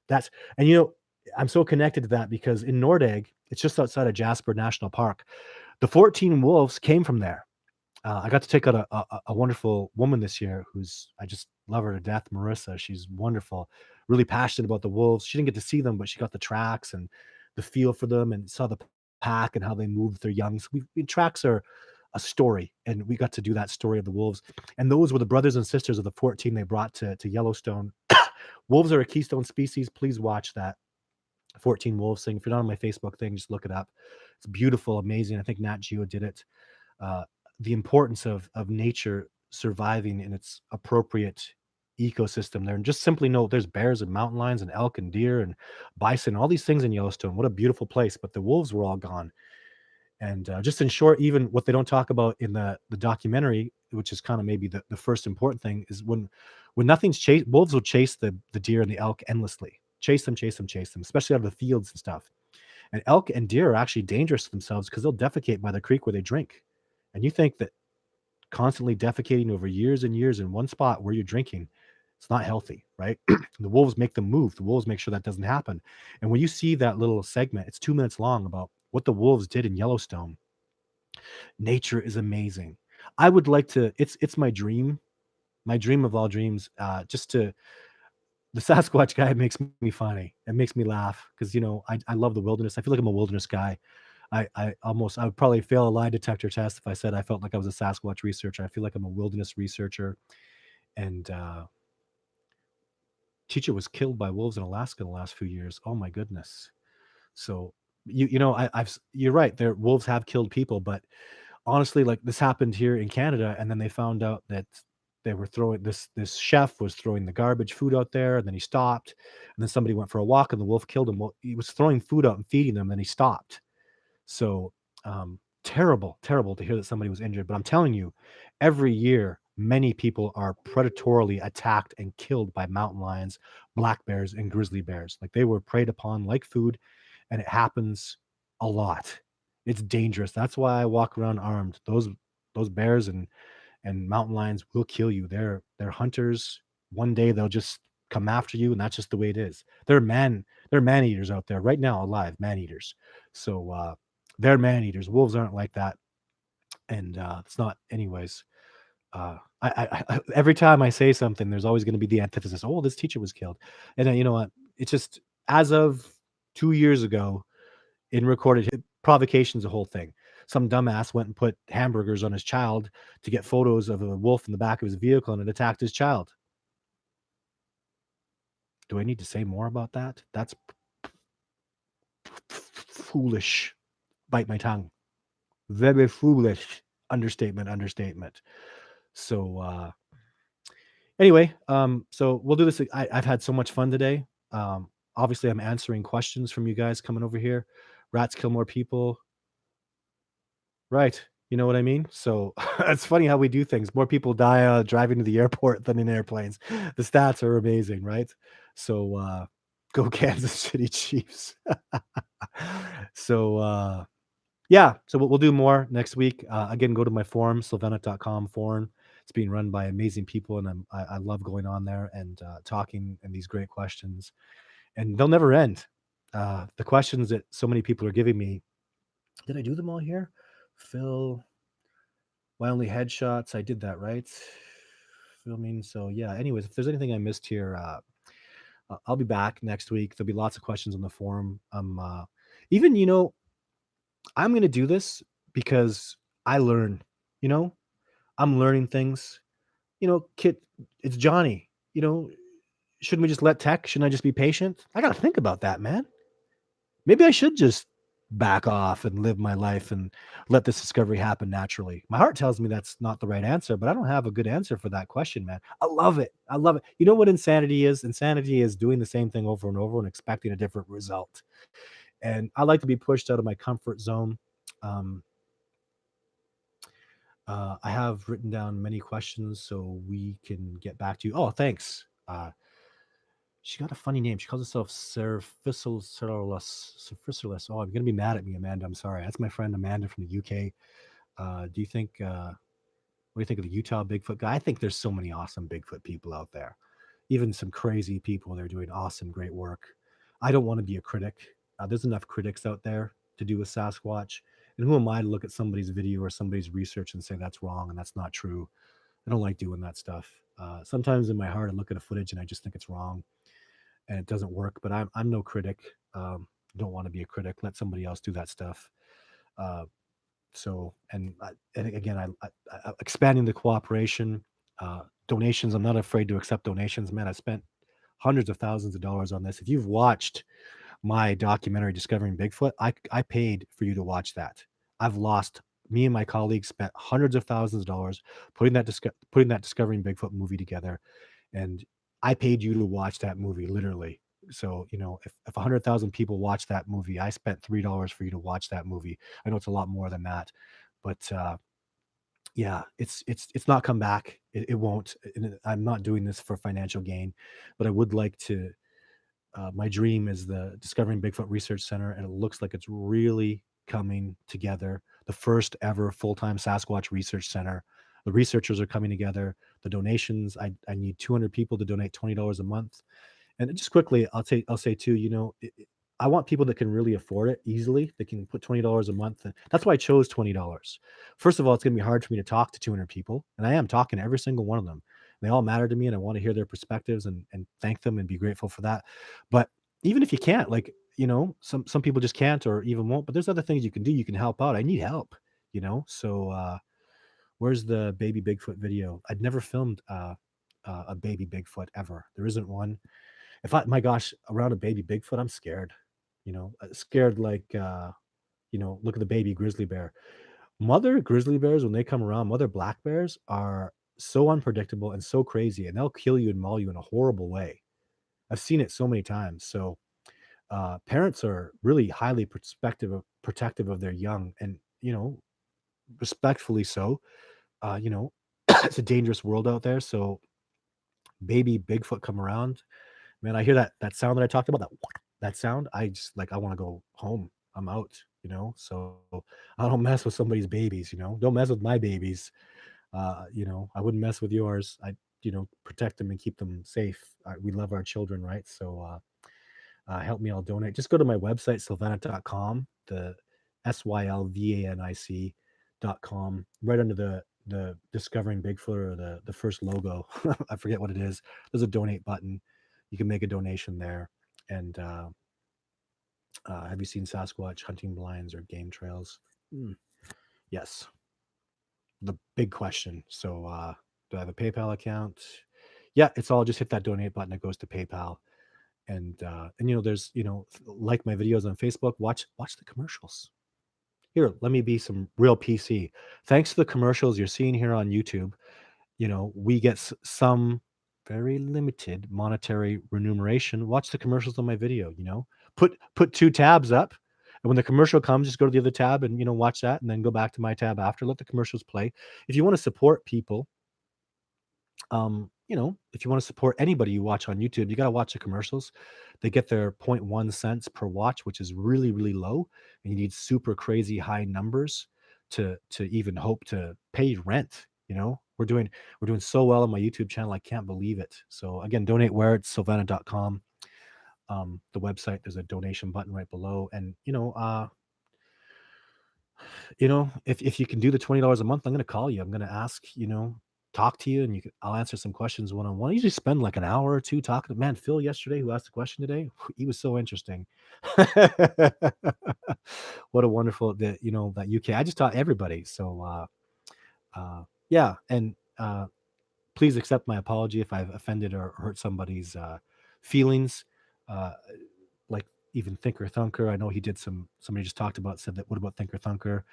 that's and I'm so connected to that because in Nordegg, it's just outside of Jasper National Park. The 14 wolves came from there. I got to take out a wonderful woman this year who's I just love her to death, Marissa. She's wonderful, really passionate about the wolves. She didn't get to see them, but she got the tracks and the feel for them and saw the pack and how they move with their young. So tracks are a story, and we got to do that story of the wolves. And those were the brothers and sisters of the 14 they brought to Yellowstone. Wolves are a keystone species. Please watch that 14 wolves thing. If you're not on my Facebook thing, just look it up. It's beautiful, amazing. I think Nat Geo did it. Uh, the importance of nature surviving in its appropriate ecosystem there, and just simply know there's bears and mountain lions and elk and deer and bison, all these things in Yellowstone. What a beautiful place, but the wolves were all gone. And just in short, even what they don't talk about in the documentary, which is kind of maybe the first important thing, is when nothing's chased, wolves will chase the deer and the elk endlessly, chase them, chase them, chase them, especially out of the fields and stuff. And elk and deer are actually dangerous to themselves because they'll defecate by the creek where they drink. And you think that constantly defecating over years and years in one spot where you're drinking, it's not healthy, right? The wolves make them move. The wolves make sure that doesn't happen. And when you see that little segment, it's 2 minutes long about what the wolves did in Yellowstone. Nature is amazing. I would like to. It's my dream of all dreams. Just to the Sasquatch guy makes me funny. It makes me laugh because I love the wilderness. I feel like I'm a wilderness guy. I would probably fail a lie detector test if I said I felt like I was a Sasquatch researcher. I feel like I'm a wilderness researcher. And teacher was killed by wolves in Alaska in the last few years. Oh my goodness. So you're right. There wolves have killed people, but honestly, like this happened here in Canada, and then they found out that they were throwing this chef was throwing the garbage food out there, and then he stopped, and then somebody went for a walk, and the wolf killed him. Well, he was throwing food out and feeding them, and then he stopped. So terrible, terrible to hear that somebody was injured. But I'm telling you, every year, many people are predatorily attacked and killed by mountain lions, black bears, and grizzly bears. Like they were preyed upon like food, and it happens a lot. It's dangerous. That's why I walk around armed. Those bears and mountain lions will kill you. They're hunters. One day they'll just come after you, and that's just the way it is. They're man eaters out there right now, alive man eaters. So they're man eaters. Wolves aren't like that. And it's not, anyways. Every time I say something, there's always going to be the antithesis. Oh, this teacher was killed, and then, you know what? It's just, as of 2 years ago, in recorded provocation's a whole thing. Some dumbass went and put hamburgers on his child to get photos of a wolf in the back of his vehicle, and it attacked his child. Do I need to say more about that? That's foolish. Bite my tongue. Very foolish. Understatement, understatement. So anyway, so we'll do this. I've had so much fun today. Obviously I'm answering questions from you guys coming over here. Rats kill more people. Right. You know what I mean? So it's funny how we do things. More people die driving to the airport than in airplanes. The stats are amazing, right? So go Kansas City Chiefs. So yeah, so we'll do more next week. Again, go to my forum, sylvanet.com forum. It's being run by amazing people, and I love going on there and talking and these great questions, and they'll never end. The questions that so many people are giving me, did I do them all here? Phil, why only headshots? I did that, right? Filming. So yeah. Anyways, if there's anything I missed here, I'll be back next week. There'll be lots of questions on the forum. Even, I'm going to do this because I learn, you know, I'm learning things, kid, it's Johnny, shouldn't we just let tech? Shouldn't I just be patient? I got to think about that, man. Maybe I should just back off and live my life and let this discovery happen naturally. My heart tells me that's not the right answer, but I don't have a good answer for that question, man. I love it. I love it. You know what insanity is? Insanity is doing the same thing over and over and expecting a different result. And I like to be pushed out of my comfort zone. Um, I have written down many questions so we can get back to you. Oh, thanks. She got a funny name. She calls herself Surficilis. Oh, I'm gonna be mad at me, Amanda. I'm sorry. That's my friend Amanda from the UK. Do you think? What do you think of the Utah Bigfoot guy? I think there's so many awesome Bigfoot people out there. Even some crazy people. They're doing awesome, great work. I don't want to be a critic. There's enough critics out there to do with Sasquatch. And who am I to look at somebody's video or somebody's research and say that's wrong and that's not true? I don't like doing that stuff. Sometimes in my heart, I look at a footage and I just think it's wrong and it doesn't work. But I'm no critic. Don't want to be a critic. Let somebody else do that stuff. Uh, so and again, expanding the cooperation, donations. I'm not afraid to accept donations. Man, I spent hundreds of thousands of dollars on this. If you've watched my documentary Discovering Bigfoot, I paid for you to watch that. I've lost, me and my colleagues spent hundreds of thousands of dollars putting that Discovering Bigfoot movie together, and I paid you to watch that movie, literally. So, if 100,000 people watch that movie, I spent $3 for you to watch that movie. I know it's a lot more than that, but yeah, it's not come back. It won't. And I'm not doing this for financial gain, but I would like to. My dream is the Discovering Bigfoot Research Center, and it looks like it's really coming together. The first ever full-time Sasquatch Research Center. The researchers are coming together. The donations, I need 200 people to donate $20 a month. And just quickly, I'll say too, I want people that can really afford it easily. They can put $20 a month. And that's why I chose $20. First of all, it's going to be hard for me to talk to 200 people, and I am talking to every single one of them. They all matter to me, and I want to hear their perspectives and thank them and be grateful for that. But even if you can't, like, some people just can't or even won't. But there's other things you can do. You can help out. I need help. So where's the baby Bigfoot video? I'd never filmed a baby Bigfoot ever. There isn't one. My gosh, around a baby Bigfoot, I'm scared. Scared like look at the baby grizzly bear. Mother grizzly bears, when they come around, mother black bears are so unpredictable and so crazy, and they'll kill you and maul you in a horrible way. I've seen it so many times. So parents are really highly protective of their young, and respectfully so. It's a dangerous world out there. So baby Bigfoot come around, man, I hear that sound that I talked about, that sound, I just, like, I wanna go home. I'm out, So I don't mess with somebody's babies, Don't mess with my babies. I wouldn't mess with yours. I protect them and keep them safe. We love our children, right? So, help me, I'll donate. Just go to my website, sylvanet.com, the Sylvanic right under the discovering Bigfoot, or the first logo. I forget what it is. There's a donate button. You can make a donation there. And have you seen Sasquatch hunting blinds or game trails? Yes, the big question. So do I have a PayPal account? Yeah, it's all, just hit that donate button. It goes to PayPal. And there's, like my videos on Facebook, watch the commercials. Here, let me be some real PC. Thanks to the commercials you're seeing here on YouTube, we get some very limited monetary remuneration. Watch the commercials on my video. Put two tabs up, and when the commercial comes, just go to the other tab and watch that, and then go back to my tab after. Let the commercials play. If you want to support people, if you want to support anybody you watch on YouTube, you got to watch the commercials. They get their zero point 0.1 cents per watch, which is really, really low. And you need super crazy high numbers to even hope to pay rent. We're doing so well on my YouTube channel. I can't believe it. So again, donate where it's sylvana.com. The website, there's a donation button right below. And if you can do the $20 a month, I'm going to call you. I'm going to ask, talk to you, and I'll answer some questions one-on-one. I usually spend like an hour or two talking to, man, Phil yesterday, who asked the question today. He was so interesting. What a wonderful, that UK. I just taught everybody. So, yeah. And, please accept my apology if I've offended or hurt somebody's, feelings. Uh, like even Thinker Thunker. I know he did somebody just said that, what about Thinker Thunker?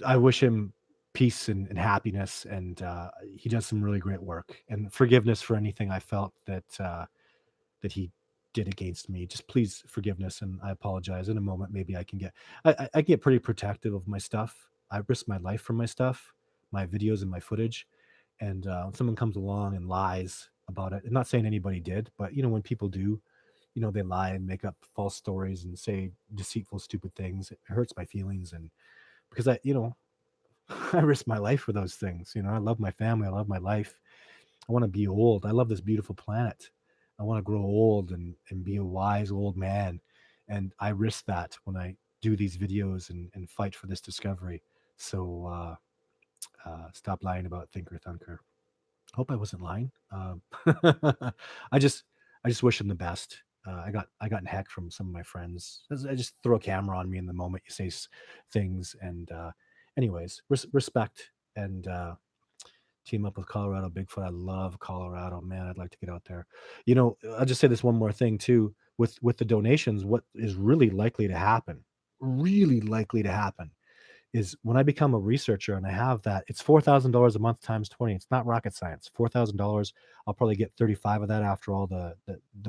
I wish him peace and happiness, and he does some really great work, and forgiveness for anything I felt that he did against me. Just please forgiveness, and I apologize. In a moment, maybe I can get. I get pretty protective of my stuff. I risk my life for my stuff, my videos and my footage, and when someone comes along and lies about it, I'm not saying anybody did, but when people do, they lie and make up false stories and say deceitful, stupid things. It hurts my feelings, and because I risk my life for those things. I love my family. I love my life. I want to be old. I love this beautiful planet. I want to grow old and be a wise old man. And I risk that when I do these videos and fight for this discovery. So stop lying about Thinker Thunker. Hope I wasn't lying. I just I just wish him the best. I got in heck from some of my friends. I just throw a camera on me in the moment you say things. And anyways, respect, and team up with Colorado Bigfoot. I love Colorado, man. I'd like to get out there. I'll just say this one more thing too. With the donations, what is really likely to happen, is when I become a researcher and I have that, it's $4,000 a month times 20. It's not rocket science. $4,000. I'll probably get 35 of that after all the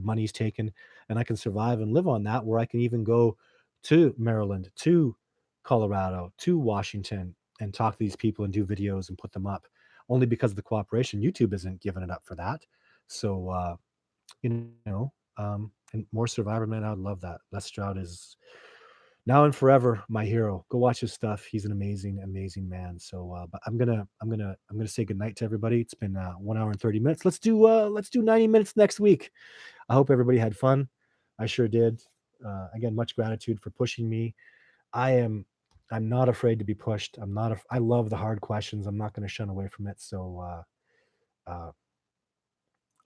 money's taken, and I can survive and live on that. Where I can even go to Maryland, to Colorado, to Washington, and talk to these people and do videos and put them up. Only because of the cooperation, YouTube isn't giving it up for that. So and more Survivor, man. I would love that. Les Stroud is now and forever my hero. Go watch his stuff. He's an amazing, amazing man. So but I'm gonna say goodnight to everybody. It's been 1 hour and 30 minutes. Let's do 90 minutes next week. I hope everybody had fun. I sure did. Again, much gratitude for pushing me. I'm not afraid to be pushed. I love the hard questions. I'm not going to shun away from it. So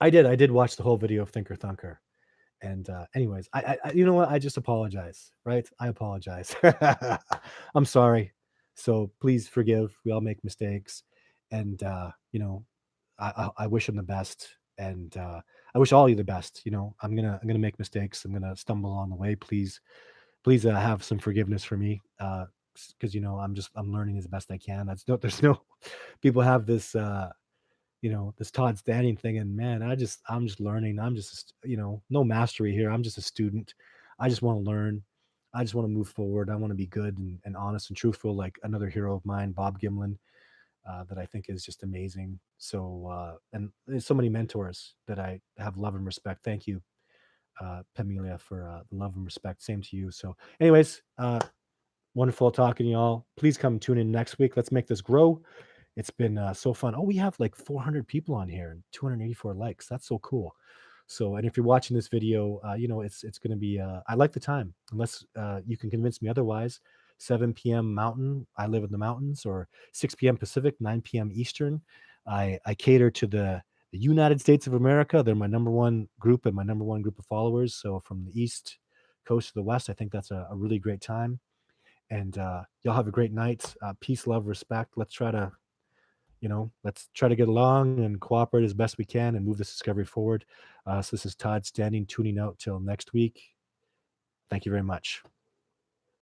I did watch the whole video of Thinker Thunker. And anyways, you know what? I just apologize, right? I apologize. I'm sorry. So please forgive. We all make mistakes, and I wish him the best, and I wish all of you the best. I'm gonna make mistakes. I'm gonna stumble along the way. Please have some forgiveness for me, because I'm learning as best I can. There's no people have this this Todd standing thing, and man, I'm just learning. I'm just no mastery here. I'm just a student. I just want to learn. I just want to move forward. I want to be good and honest and truthful, like another hero of mine, Bob Gimlin, that I think is just amazing. So and there's so many mentors that I have love and respect. Thank you, Pamelia, for the love and respect. Same to you. So, anyways, wonderful talking to y'all. Please come tune in next week. Let's make this grow. It's been so fun. Oh, we have like 400 people on here and 284 likes. That's so cool. So, and if you're watching this video, it's going to be. I like the time, unless you can convince me otherwise. 7 p.m. Mountain. I live in the mountains, or 6 p.m. Pacific, 9 p.m. Eastern. I cater to the United States of America. They're my number one group and my number one group of followers. So from the East Coast to the West, I think that's a really great time. And y'all have a great night. Peace, love, respect. Let's try to get along and cooperate as best we can and move this discovery forward. So this is Todd standing, tuning out till next week. Thank you very much.